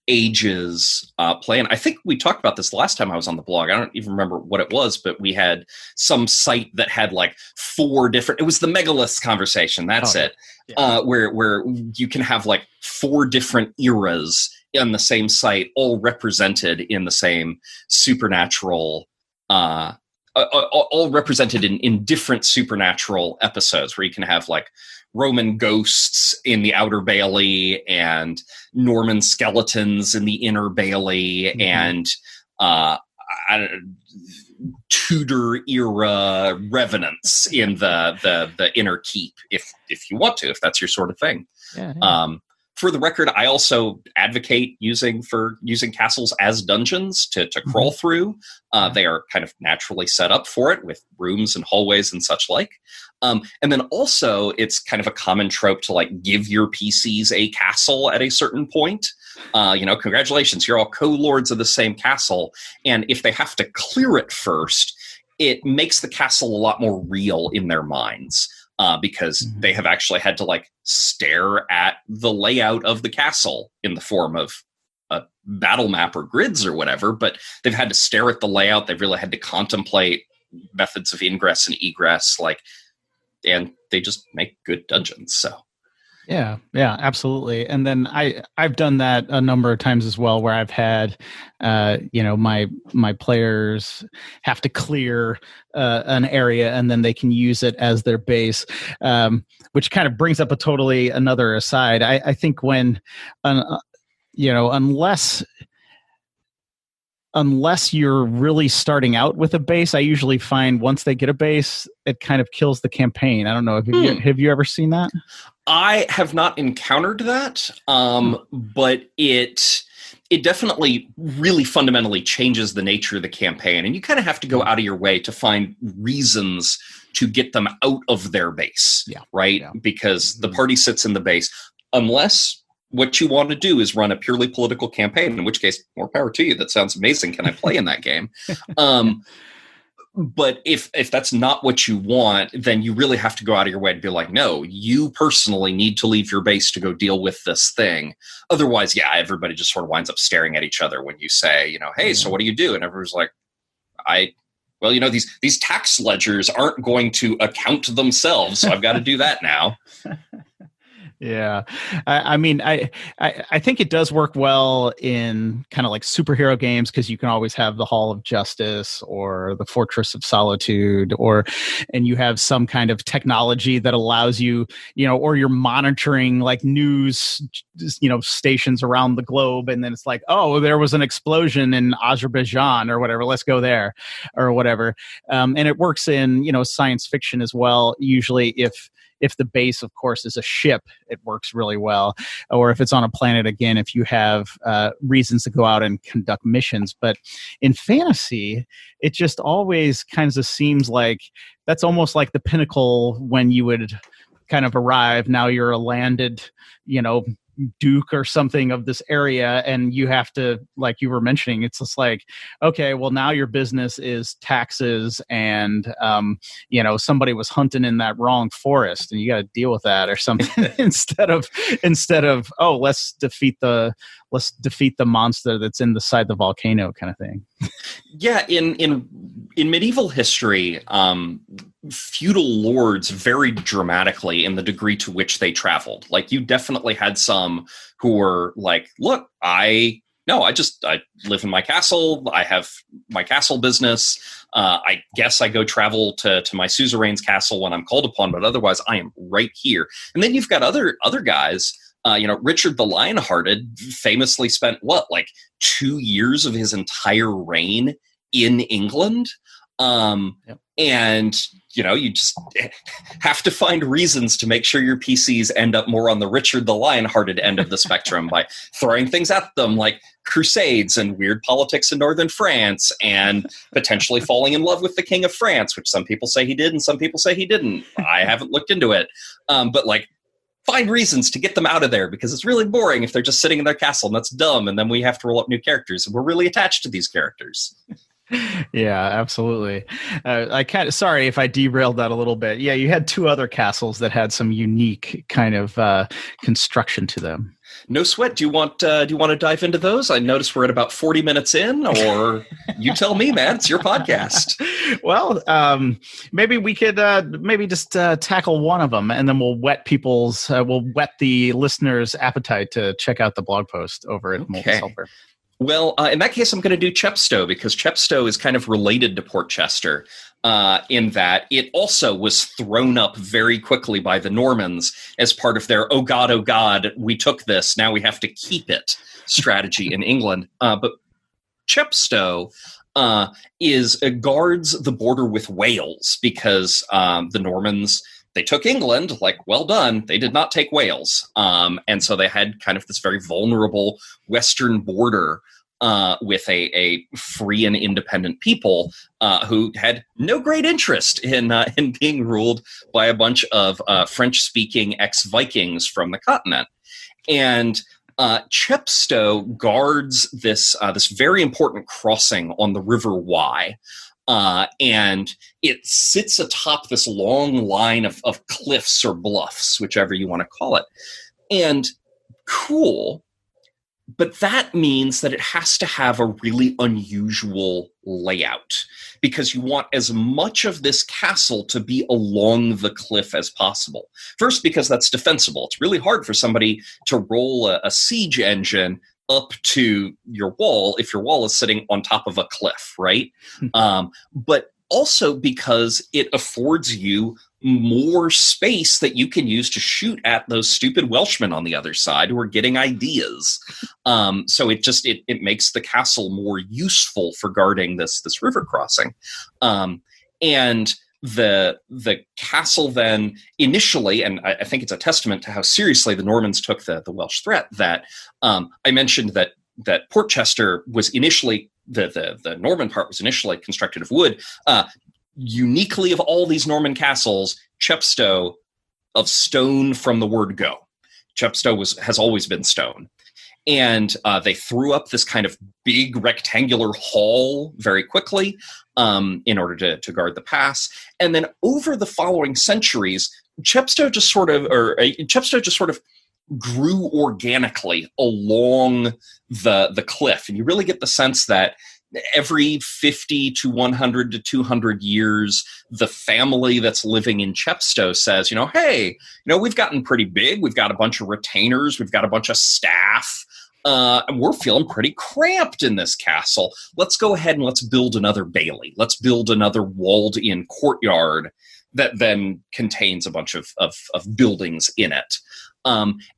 ages play. And I think we talked about this last time I was on the blog. I don't even remember what it was, but we had some site that had like 4 different, it was the megaliths conversation. That's it. Yeah. Where you can have like 4 different eras on the same site, all represented in the same supernatural, all represented in different supernatural episodes, where you can have like Roman ghosts in the outer bailey and Norman skeletons in the inner bailey, and Tudor era revenants in the inner keep, if you want to, if that's your sort of thing. Yeah. For the record, I also advocate using castles as dungeons to crawl through. They are kind of naturally set up for it, with rooms and hallways and such like. And then also, it's kind of a common trope to like give your PCs a castle at a certain point. Congratulations, you're all co-lords of the same castle. And if they have to clear it first, it makes the castle a lot more real in their minds. Because they have actually had to like stare at the layout of the castle in the form of a battle map or grids or whatever, but they've had to stare at the layout. They've really had to contemplate methods of ingress and egress, and they just make good dungeons. So. Yeah, absolutely. And then I've done that a number of times as well, where I've had, my players have to clear an area and then they can use it as their base, which kind of brings up another aside. I think when, unless you're really starting out with a base, I usually find once they get a base, it kind of kills the campaign. I don't know. Have you ever seen that? I have not encountered that, but it definitely really fundamentally changes the nature of the campaign, and you kind of have to go out of your way to find reasons to get them out of their base, right? Yeah. Because the party sits in the base, unless what you want to do is run a purely political campaign, in which case, more power to you. That sounds amazing. Can I play in that game? But if that's not what you want, then you really have to go out of your way to be like, no, you personally need to leave your base to go deal with this thing. Otherwise, everybody just sort of winds up staring at each other when you say, hey, so what do you do? And everyone's like, these tax ledgers aren't going to account themselves, so I've got to do that now. Yeah. I think it does work well in kind of like superhero games, because you can always have the Hall of Justice or the Fortress of Solitude, and you have some kind of technology that allows you, or you're monitoring like news, stations around the globe. And then it's like, oh, there was an explosion in Azerbaijan or whatever. Let's go there or whatever. And it works in, science fiction as well. Usually if if the base, of course, is a ship, it works really well. Or if it's on a planet, again, if you have reasons to go out and conduct missions. But in fantasy, it just always kind of seems like that's almost like the pinnacle when you would kind of arrive. Now you're a landed, duke or something of this area, and you have to, like you were mentioning, it's just like, okay, well, now your business is taxes, and somebody was hunting in that wrong forest and you got to deal with that or something. instead of oh, let's defeat the monster that's inside the volcano, kind of thing. Yeah, in medieval history, feudal lords varied dramatically in the degree to which they traveled. Like, you definitely had some who were like, look, I live in my castle. I have my castle business. I guess I go travel to my suzerain's castle when I'm called upon, but otherwise I am right here. And then you've got other guys. Richard the Lionhearted famously spent 2 years of his entire reign in England. Yep. And you just have to find reasons to make sure your PCs end up more on the Richard the Lionhearted end of the spectrum by throwing things at them like crusades and weird politics in northern France, and potentially falling in love with the King of France, which some people say he did and some people say he didn't. I haven't looked into it. But find reasons to get them out of there, because it's really boring if they're just sitting in their castle, and that's dumb. And then we have to roll up new characters, and we're really attached to these characters. Yeah, absolutely. Sorry if I derailed that a little bit. Yeah, you had 2 other castles that had some unique kind of construction to them. No sweat. Do you want to dive into those? I notice we're at about 40 minutes in, or you tell me, man. It's your podcast. Well, maybe we could just tackle one of them, and then we'll whet the listeners' appetite to check out the blog post over at Molten Sulfur. Well, in that case, I'm going to do Chepstow, because Chepstow is kind of related to Portchester in that it also was thrown up very quickly by the Normans as part of their, oh God, we took this, now we have to keep it strategy in England. But Chepstow guards the border with Wales, because the Normans, they took England, well done. They did not take Wales. And so they had kind of this very vulnerable western border with a free and independent people who had no great interest in being ruled by a bunch of French-speaking ex-Vikings from the continent. And Chepstow guards this very important crossing on the River Wye. And it sits atop this long line of cliffs or bluffs, whichever you want to call it. And cool, but that means that it has to have a really unusual layout, because you want as much of this castle to be along the cliff as possible. First, because that's defensible. It's really hard for somebody to roll a siege engine up to your wall if your wall is sitting on top of a cliff, right? But also because it affords you more space that you can use to shoot at those stupid Welshmen on the other side who are getting ideas. So it makes the castle more useful for guarding this river crossing. And the castle then initially, and I think it's a testament to how seriously the Normans took the Welsh threat, that I mentioned that Portchester was initially, the Norman part was initially constructed of wood. Uniquely of all these Norman castles, Chepstow of stone from the word go. Chepstow has always been stone. And they threw up this kind of big rectangular hall very quickly in order to guard the pass. And then over the following centuries, Chepstow just sort of grew organically along the cliff. And you really get the sense that every 50 to 100 to 200 years, the family that's living in Chepstow says, hey, we've gotten pretty big. We've got a bunch of retainers. We've got a bunch of staff. And we're feeling pretty cramped in this castle. Let's go ahead and let's build another bailey. Let's build another walled-in courtyard that then contains a bunch of buildings in it.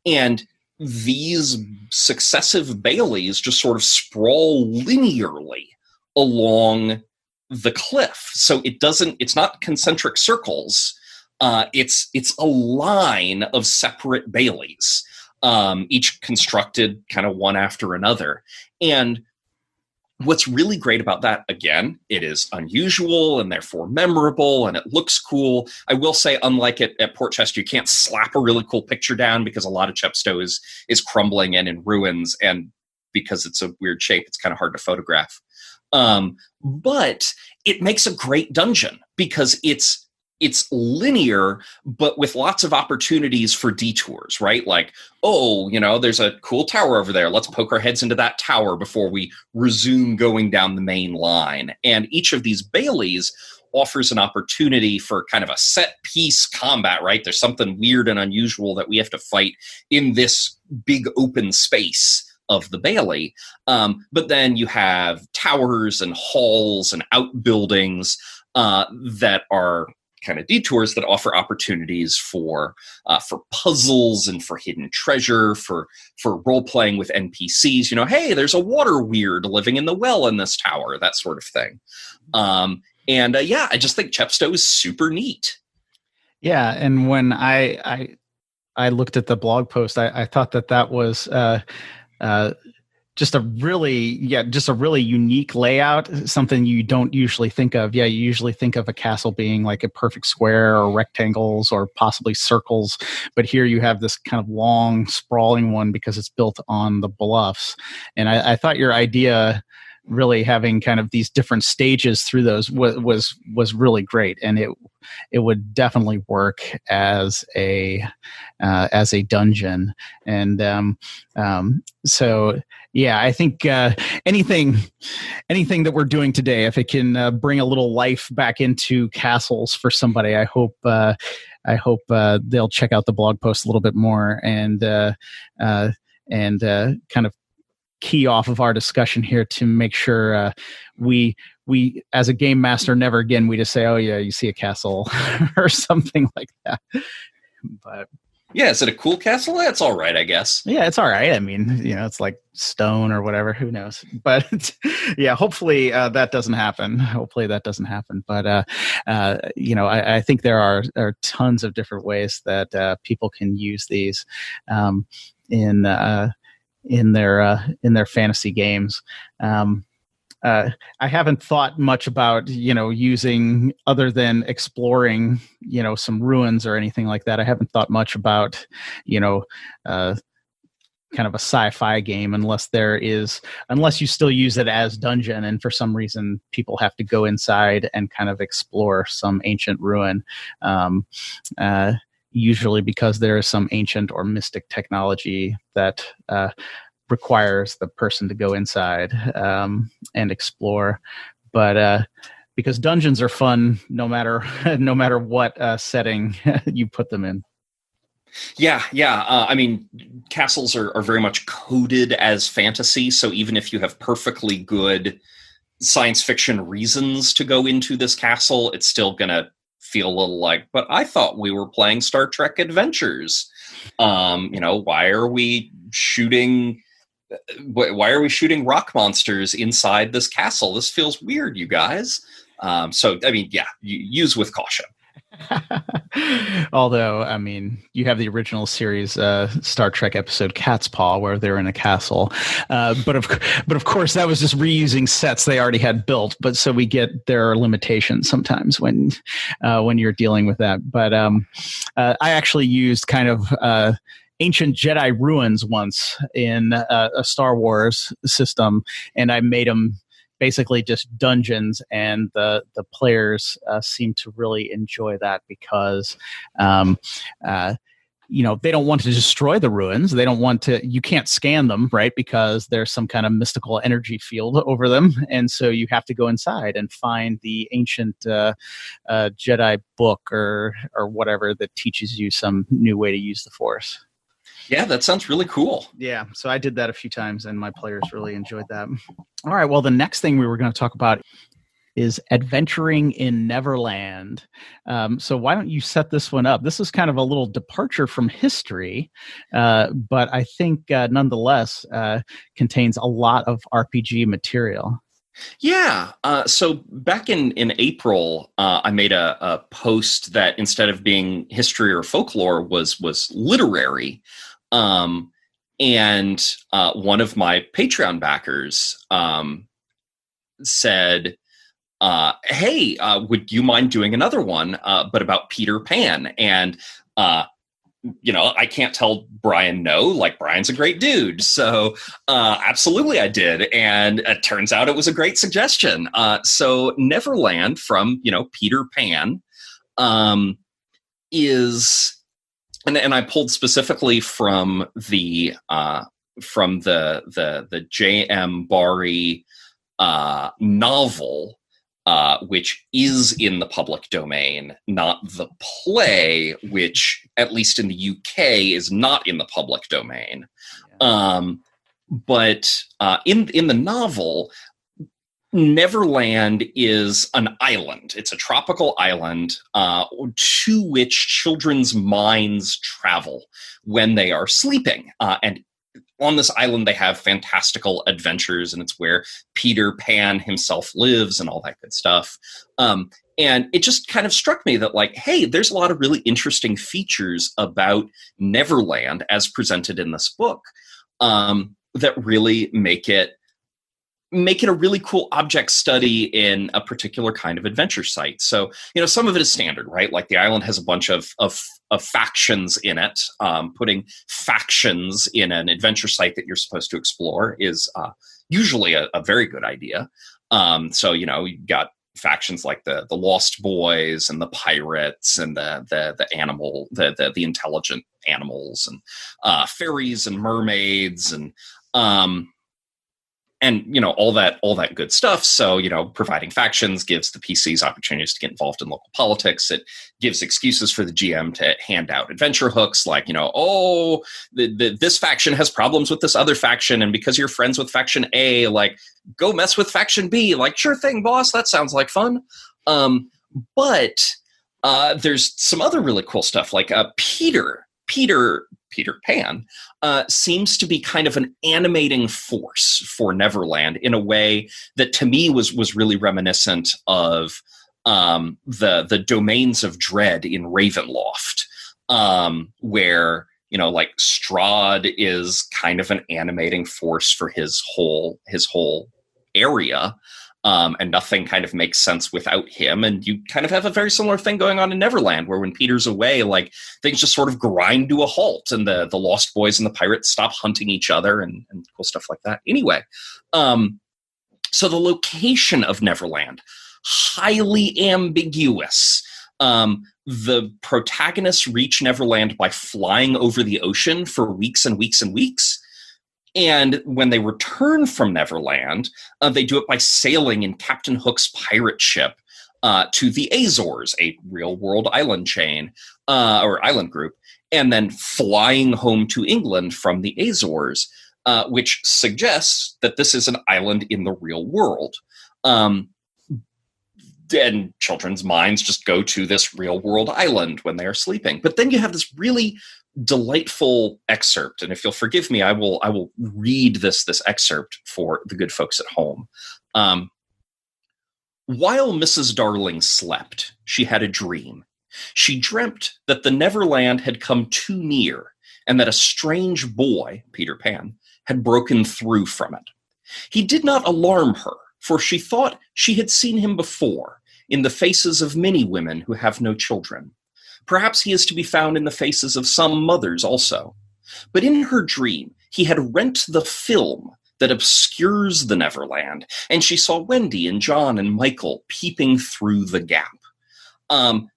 And these successive baileys just sort of sprawl linearly along the cliff. So it's not concentric circles. It's a line of separate baileys, each constructed kind of one after another. And what's really great about that, again, it is unusual and therefore memorable, and it looks cool. I will say, unlike at Port Chester, you can't slap a really cool picture down because a lot of Chepstow is crumbling and in ruins, and because it's a weird shape, it's kind of hard to photograph. But it makes a great dungeon because it's linear, but with lots of opportunities for detours, right? Like, oh, there's a cool tower over there. Let's poke our heads into that tower before we resume going down the main line. And each of these baileys offers an opportunity for kind of a set piece combat, right? There's something weird and unusual that we have to fight in this big open space of the bailey. But then you have towers and halls and outbuildings that are kind of detours that offer opportunities for puzzles and for hidden treasure, for role playing with NPCs. Hey, there's a water weird living in the well in this tower, that sort of thing. I just think Chepstow is super neat. Yeah, and when I looked at the blog post, I thought that was just a really unique layout, something you don't usually think of. Yeah, you usually think of a castle being like a perfect square or rectangles or possibly circles. But here you have this kind of long, sprawling one because it's built on the bluffs. And I thought your idea, really having kind of these different stages through those was really great, and it would definitely work as a dungeon. And so yeah, I think anything that we're doing today, if it can bring a little life back into castles for somebody, I hope they'll check out the blog post a little bit more and kind of key off of our discussion here to make sure we as a game master, never again we just say, oh yeah, you see a castle or something like that. But yeah, is it a cool castle? It's all right, I guess. Yeah, it's all right. I mean, it's like stone or whatever. Who knows? But yeah, hopefully that doesn't happen. But I think there are tons of different ways that people can use these in their fantasy games. I haven't thought much about, using, other than exploring, some ruins or anything like that. I haven't thought much about, kind of a sci-fi game unless you still use it as dungeon, and for some reason people have to go inside and kind of explore some ancient ruin. Usually because there is some ancient or mystic technology that requires the person to go inside and explore. But because dungeons are fun, no matter what setting you put them in. Yeah. I mean, castles are very much coded as fantasy, so even if you have perfectly good science fiction reasons to go into this castle, it's still going to feel a little like, but I thought we were playing Star Trek Adventures. Why are we shooting rock monsters inside this castle? This feels weird, you guys. So, I mean, yeah, use with caution. Although, I mean, you have the original series Star Trek episode Cat's Paw, where they're in a castle, but of course that was just reusing sets they already had built. But so there are limitations sometimes when you're dealing with that. But I actually used kind of ancient Jedi ruins once in a Star Wars system, and I made them basically just dungeons, and the players seem to really enjoy that because they don't want to destroy the ruins. They don't want to, you can't scan them, right? Because there's some kind of mystical energy field over them. And so you have to go inside and find the ancient Jedi book or whatever that teaches you some new way to use the Force. Yeah, that sounds really cool. Yeah, so I did that a few times, and my players really enjoyed that. All right, well, the next thing we were going to talk about is adventuring in Neverland. So why don't you set this one up? This is kind of a little departure from history, but I think nonetheless contains a lot of RPG material. Yeah. So back in April, I made a post that instead of being history or folklore was literary. Um, and one of my Patreon backers said, hey, would you mind doing another one, but about Peter Pan? And I can't tell Brian no, like Brian's a great dude. So absolutely I did. And it turns out it was a great suggestion. So Neverland from, Peter Pan is, and I pulled specifically from the J.M. Barrie novel, which is in the public domain, not the play, which, at least in the UK, is not in the public domain. But in the novel, Neverland is an island. It's a tropical island to which children's minds travel when they are sleeping. And on this island, they have fantastical adventures, and it's where Peter Pan himself lives and all that good stuff. And it just kind of struck me that, like, hey, there's a lot of really interesting features about Neverland as presented in this book that really make it a really cool object study in a particular kind of adventure site. So, some of it is standard, right? Like the island has a bunch of factions in it. Putting factions in an adventure site that you're supposed to explore is usually a very good idea. So, you've got factions like the Lost Boys and the pirates and the animal, the intelligent animals, and fairies and mermaids and all that good stuff. So, providing factions gives the PCs opportunities to get involved in local politics. It gives excuses for the GM to hand out adventure hooks like, this faction has problems with this other faction, and because you're friends with faction A, like, go mess with faction B. Like, sure thing, boss. That sounds like fun. But there's some other really cool stuff, like Peter Pan seems to be kind of an animating force for Neverland in a way that to me was really reminiscent of the domains of dread in Ravenloft, where like Strahd is kind of an animating force for his whole area. And nothing kind of makes sense without him. And you kind of have a very similar thing going on in Neverland, where when Peter's away, like, things just sort of grind to a halt, and the Lost Boys and the pirates stop hunting each other and cool stuff like that. Anyway, so the location of Neverland, highly ambiguous. The protagonists reach Neverland by flying over the ocean for weeks and weeks and weeks. And when they return from Neverland, they do it by sailing in Captain Hook's pirate ship to the Azores, a real-world island chain, or island group, and then flying home to England from the Azores, which suggests that this is an island in the real world. And children's minds just go to this real-world island when they are sleeping. But then you have this really delightful excerpt, and if you'll forgive me, I will read this excerpt for the good folks at home. While Mrs. Darling slept, she had a dream. She dreamt that the Neverland had come too near, and that a strange boy, Peter Pan, had broken through from it. He did not alarm her, for she thought she had seen him before, in the faces of many women who have no children. Perhaps he is to be found in the faces of some mothers also. But in her dream, he had rent the film that obscures the Neverland, and she saw Wendy and John and Michael peeping through the gap.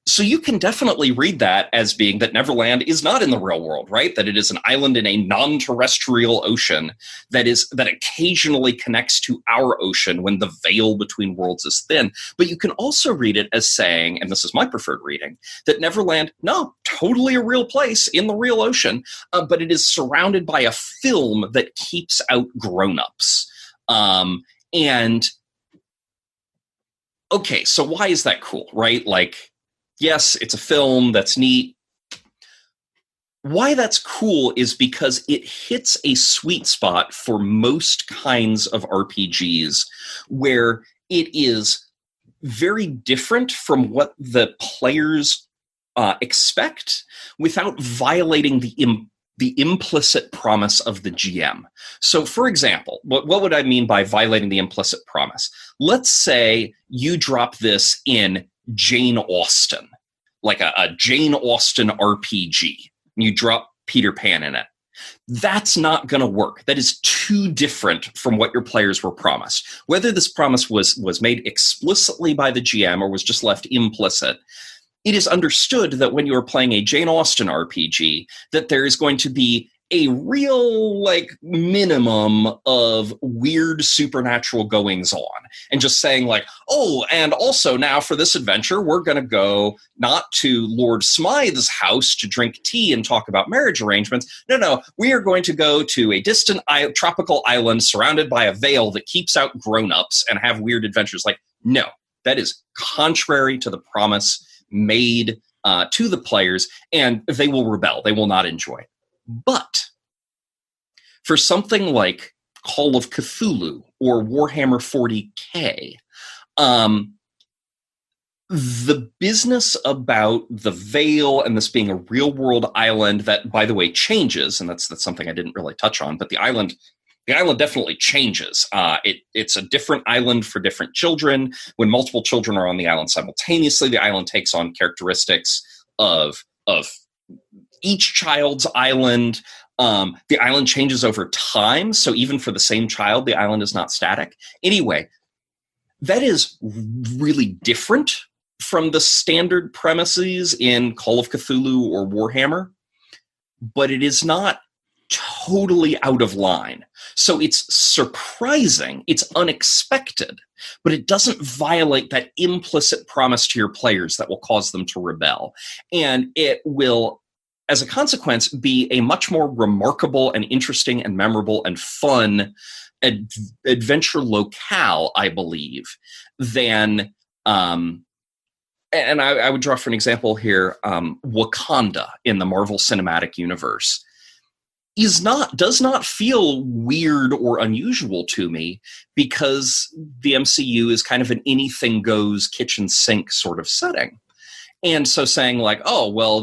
So you can definitely read that as being that Neverland is not in the real world, right? That it is an island in a non-terrestrial ocean that occasionally connects to our ocean when the veil between worlds is thin. But you can also read it as saying, and this is my preferred reading, that Neverland, no, totally a real place in the real ocean, but it is surrounded by a film that keeps out grown-ups. And okay, so why is that cool, right? Like, yes, it's a film, that's neat. Why that's cool is because it hits a sweet spot for most kinds of RPGs where it is very different from what the players expect without violating the implicit promise of the GM. So, for example, what would I mean by violating the implicit promise? Let's say you drop this in Jane Austen, like a Jane Austen RPG. You drop Peter Pan in it. That's not going to work. That is too different from what your players were promised. Whether this promise was made explicitly by the GM or was just left implicit, it is understood that when you are playing a Jane Austen RPG, that there is going to be a real minimum of weird supernatural goings on. And just saying oh, and also now for this adventure, we're going to go not to Lord Smythe's house to drink tea and talk about marriage arrangements. No, we are going to go to a distant tropical island surrounded by a veil that keeps out grown-ups and have weird adventures. No, that is contrary to the promise made to the players, and they will rebel. They will not enjoy it. But for something like Call of Cthulhu or Warhammer 40K, the business about the Veil and this being a real-world island that, by the way, changes, and that's something I didn't really touch on, but the island definitely changes. It's a different island for different children. When multiple children are on the island simultaneously, the island takes on characteristics of each child's island. The island changes over time, so even for the same child, the island is not static. Anyway, that is really different from the standard premises in Call of Cthulhu or Warhammer, but it is not totally out of line. So it's surprising, it's unexpected, but it doesn't violate that implicit promise to your players that will cause them to rebel. And it will, as a consequence, be a much more remarkable and interesting and memorable and fun adventure locale, I believe, than, and I would draw for an example here, Wakanda in the Marvel Cinematic Universe does not feel weird or unusual to me because the MCU is kind of an anything goes kitchen sink sort of setting. And so saying oh, well,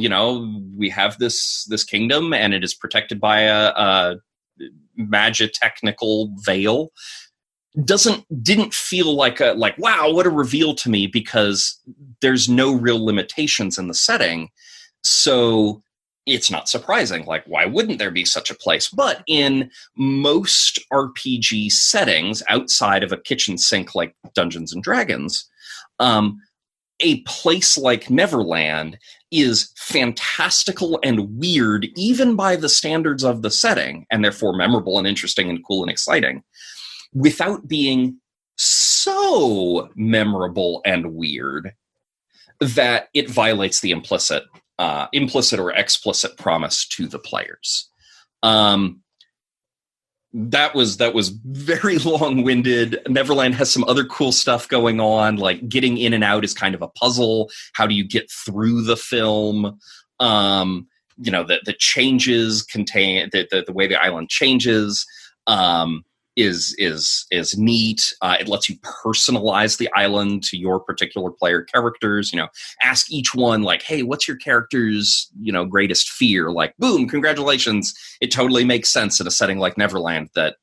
we have this kingdom and it is protected by a magitechnical veil didn't feel like wow, what a reveal to me, because there's no real limitations in the setting. So it's not surprising. Why wouldn't there be such a place? But in most RPG settings outside of a kitchen sink like Dungeons and Dragons, a place like Neverland is fantastical and weird, even by the standards of the setting, and therefore memorable and interesting and cool and exciting, without being so memorable and weird that it violates the implicit or explicit promise to the players. That was very long-winded. Neverland has some other cool stuff going on, like getting in and out is kind of a puzzle. How do you get through the film? The changes contain the way the island changes is neat. It lets you personalize the island to your particular player characters. Ask each one hey, what's your character's greatest fear? Boom, congratulations. It totally makes sense in a setting like Neverland that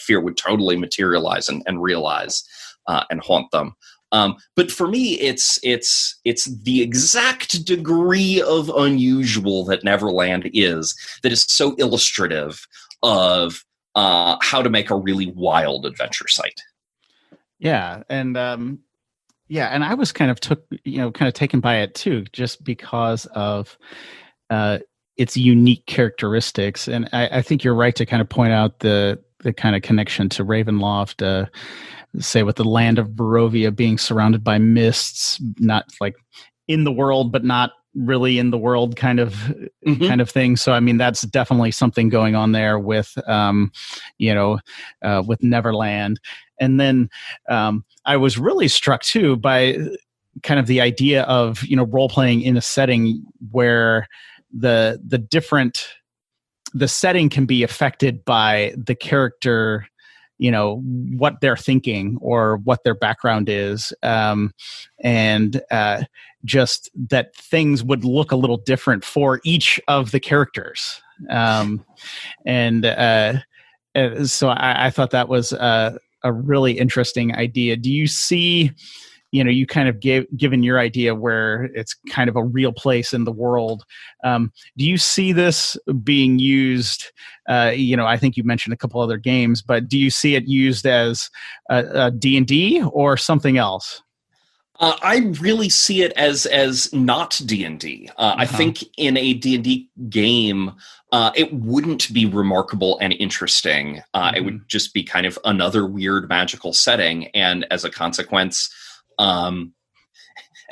fear would totally materialize and realize and haunt them. But for me, it's the exact degree of unusual that Neverland is that is so illustrative of how to make a really wild adventure site. Yeah. And, and I was kind of taken by it too, just because of, its unique characteristics. And I think you're right to kind of point out the kind of connection to Ravenloft, say with the land of Barovia being surrounded by mists, not like in the world, but not really in the world kind of thing. So, I mean, that's definitely something going on there with, with Neverland. And then I was really struck too by kind of the idea of, role playing in a setting where the setting can be affected by the character, what they're thinking or what their background is, and just that things would look a little different for each of the characters. So I thought that was a really interesting idea. Do you see, you kind of given your idea where it's kind of a real place in the world. Do you see this being used? I think you mentioned a couple other games, but do you see it used as a D&D or something else? I really see it as not D&D. I think in a D&D game, it wouldn't be remarkable and interesting. It would just be kind of another weird magical setting, and as a consequence, kind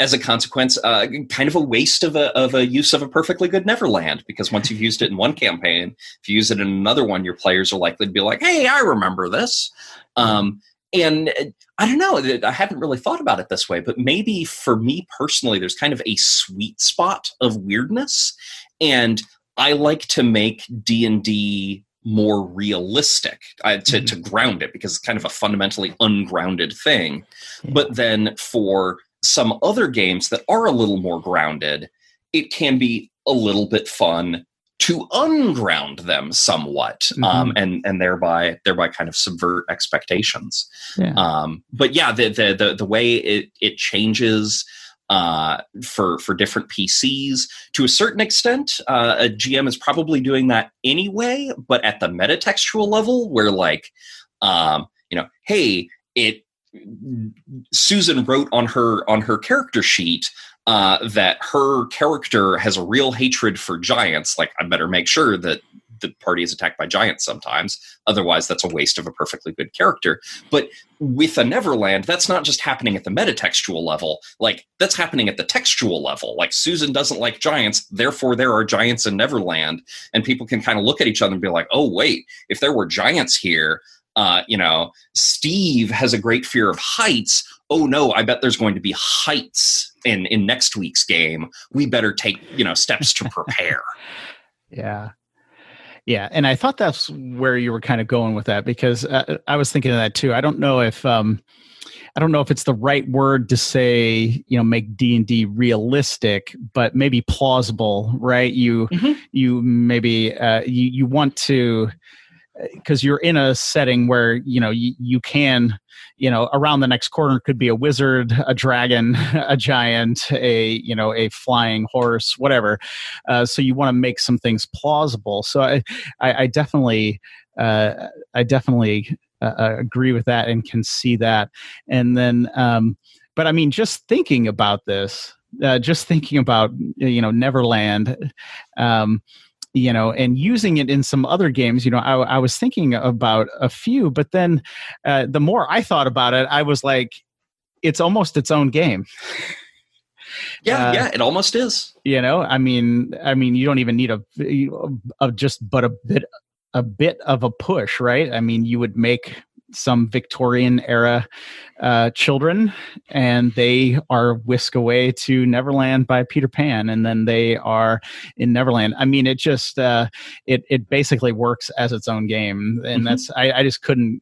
of a waste of a use of a perfectly good Neverland. Because once you've used it in one campaign, if you use it in another one, your players are likely to be like, "Hey, I remember this." And I don't know, I haven't really thought about it this way, but maybe for me personally, there's kind of a sweet spot of weirdness, and I like to make D&D more realistic, to ground it, because it's kind of a fundamentally ungrounded thing. But then for some other games that are a little more grounded, it can be a little bit fun to unground them somewhat, and thereby kind of subvert expectations. But yeah, the way it changes for different PCs to a certain extent, a GM is probably doing that anyway. But at the metatextual level, where hey, Susan wrote on her character sheet that her character has a real hatred for giants. Like, I better make sure that the party is attacked by giants sometimes. Otherwise, that's a waste of a perfectly good character. But with a Neverland, that's not just happening at the metatextual level. Like, that's happening at the textual level. Like, Susan doesn't like giants, therefore there are giants in Neverland. And people can kind of look at each other and be like, oh, wait, if there were giants here, Steve has a great fear of heights. Oh no, I bet there's going to be heights in next week's game. We better take, steps to prepare. Yeah. And I thought that's where you were kind of going with that, because I was thinking of that too. I don't know if it's the right word to say, make D&D realistic, but maybe plausible, right? You maybe you want to, because you're in a setting where you can, around the next corner could be a wizard, a dragon, a giant, a flying horse, whatever. So you want to make some things plausible. So I definitely agree with that and can see that. And then, but I mean, just thinking about this, Neverland. And using it in some other games, I was thinking about a few, but then the more I thought about it, I was like, it's almost its own game. Yeah, it almost is. I mean, you don't even need a bit of a push, right? I mean, you would make some Victorian era children, and they are whisked away to Neverland by Peter Pan, and then they are in Neverland. I mean, it just it basically works as its own game, and that's I just couldn't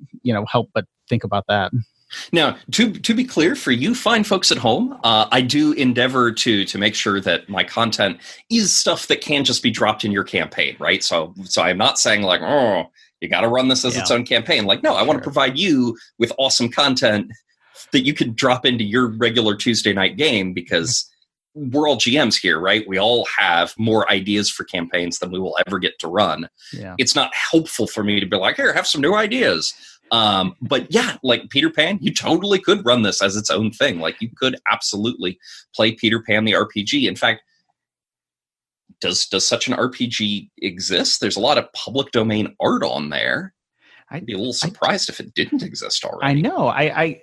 help but think about that. Now, to be clear, for you fine folks at home, I do endeavor to make sure that my content is stuff that can just be dropped in your campaign, right? So I'm not saying like, oh, you got to run this as its own campaign. Like, no, I want to provide you with awesome content that you could drop into your regular Tuesday night game, because we're all GMs here, right? We all have more ideas for campaigns than we will ever get to run. Yeah. It's not helpful for me to be like, here, have some new ideas. But yeah, like Peter Pan, you totally could run this as its own thing. Like, you could absolutely play Peter Pan the RPG. In fact, does such an RPG exist? There's a lot of public domain art on there. I'd be a little surprised if it didn't exist already. I know. I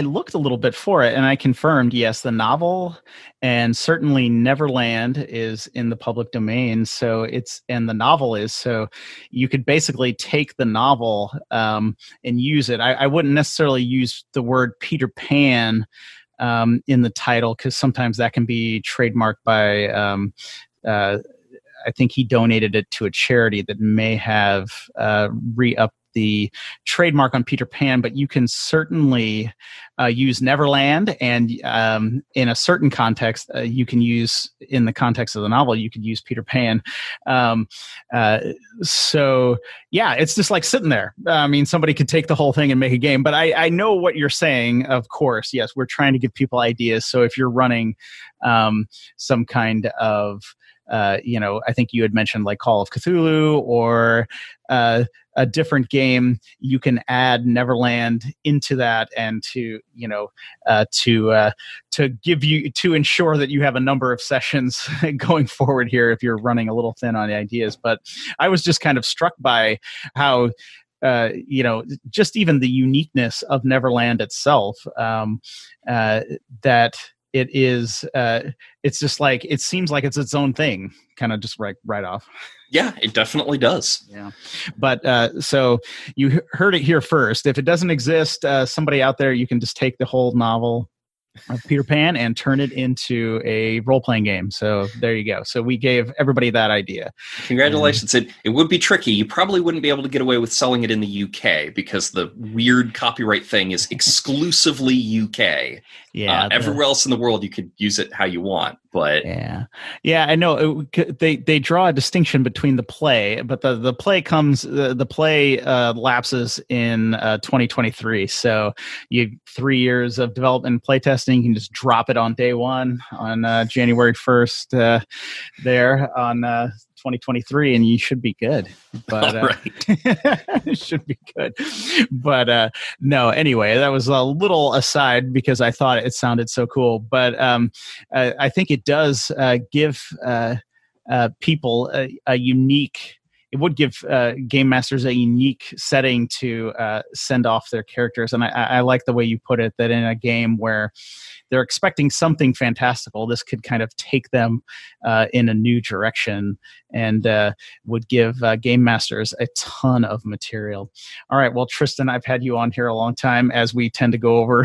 looked a little bit for it, and I confirmed, yes, the novel and certainly Neverland is in the public domain. So and the novel is, so you could basically take the novel and use it. I wouldn't necessarily use the word Peter Pan in the title, because sometimes that can be trademarked by I think he donated it to a charity that may have re-upped the trademark on Peter Pan, but you can certainly use Neverland, and in a certain context, you can use, in the context of the novel, you could use Peter Pan. So yeah, it's just like sitting there. I mean, somebody could take the whole thing and make a game, but I know what you're saying. Of course, yes, we're trying to give people ideas. So if you're running some kind of I think you had mentioned like Call of Cthulhu or a different game, you can add Neverland into that, and to give you, to ensure that you have a number of sessions going forward here if you're running a little thin on ideas. But I was just kind of struck by how just even the uniqueness of Neverland itself, that it is it's just like, it seems like it's its own thing, kind of just right off. Yeah, it definitely does. Yeah. But so you heard it here first. If it doesn't exist, somebody out there, you can just take the whole novel of Peter Pan and turn it into a role-playing game. So there you go. So we gave everybody that idea. Congratulations. It would be tricky. You probably wouldn't be able to get away with selling it in the UK because the weird copyright thing is exclusively UK. Yeah. Everywhere else in the world, you could use it how you want. But yeah, I know they draw a distinction between the play, but the play lapses in 2023. So you 3 years of development and play testing. You can just drop it on day one on January 1st there on 2023, and you should be good. But it should be good. But no, anyway, that was a little aside because I thought it sounded so cool. But I think it does give people a unique. It would give game masters a unique setting to send off their characters. And I like the way you put it, that in a game where they're expecting something fantastical, this could kind of take them in a new direction and would give game masters a ton of material. All right. Well, Tristan, I've had you on here a long time, as we tend to go over.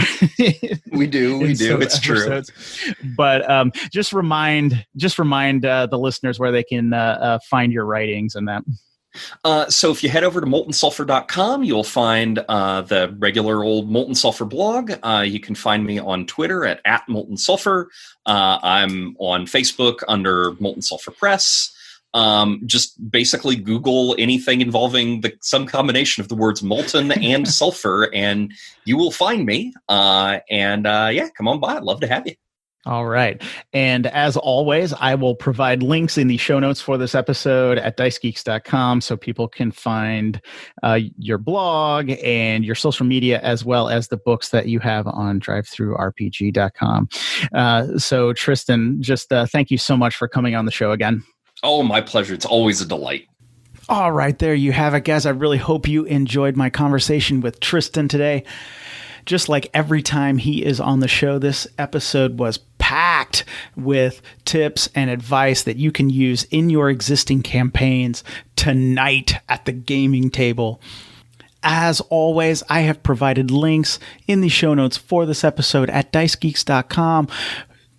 We do. It's episodes. True. But just remind the listeners where they can find your writings and that. So if you head over to moltensulfur.com, you'll find the regular old Molten Sulfur blog. You can find me on Twitter at @moltensulfur. I'm on Facebook under Molten Sulfur Press. Just basically Google anything involving some combination of the words molten and sulfur, and you will find me. Yeah, come on by. I'd love to have you. All right. And as always, I will provide links in the show notes for this episode at dicegeeks.com so people can find your blog and your social media, as well as the books that you have on drivethrurpg.com. So Tristan, just thank you so much for coming on the show again. Oh, my pleasure. It's always a delight. All right, there you have it, guys. I really hope you enjoyed my conversation with Tristan today. Just like every time he is on the show, this episode was packed with tips and advice that you can use in your existing campaigns tonight at the gaming table. As always, I have provided links in the show notes for this episode at dicegeeks.com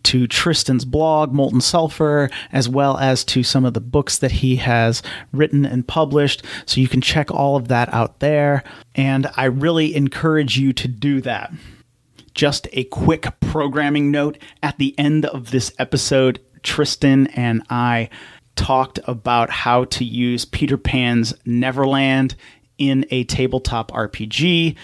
to Tristan's blog, Molten Sulfur, as well as to some of the books that he has written and published. So you can check all of that out there. And I really encourage you to do that. Just a quick programming note. At the end of this episode, Tristan and I talked about how to use Peter Pan's Neverland in a tabletop RPG.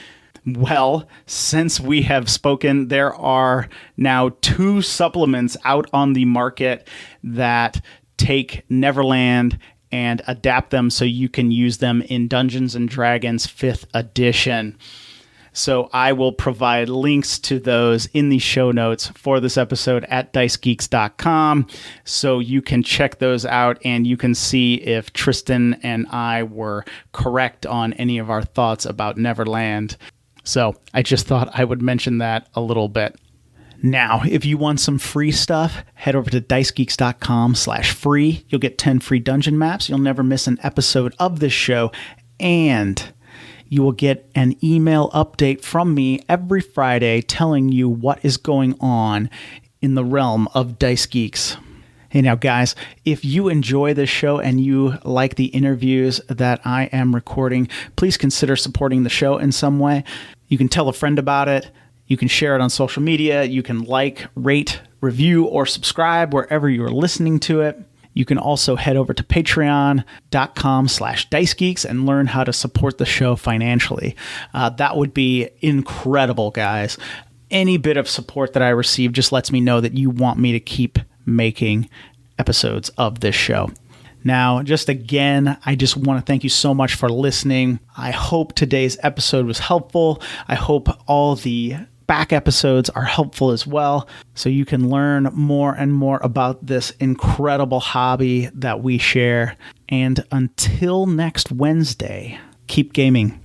Well, since we have spoken, there are now 2 supplements out on the market that take Neverland and adapt them so you can use them in Dungeons & Dragons 5th edition. So I will provide links to those in the show notes for this episode at dicegeeks.com. So you can check those out and you can see if Tristan and I were correct on any of our thoughts about Neverland. So I just thought I would mention that a little bit. Now, if you want some free stuff, head over to dicegeeks.com/free. You'll get 10 free dungeon maps. You'll never miss an episode of this show. And you will get an email update from me every Friday telling you what is going on in the realm of Dice Geeks. Hey now, guys, if you enjoy this show and you like the interviews that I am recording, please consider supporting the show in some way. You can tell a friend about it. You can share it on social media. You can like, rate, review, or subscribe wherever you're listening to it. You can also head over to patreon.com/dicegeeks and learn how to support the show financially. That would be incredible, guys. Any bit of support that I receive just lets me know that you want me to keep making episodes of this show. Now, just again, I just want to thank you so much for listening. I hope today's episode was helpful. I hope all the back episodes are helpful as well, so you can learn more and more about this incredible hobby that we share. And until next Wednesday, keep gaming.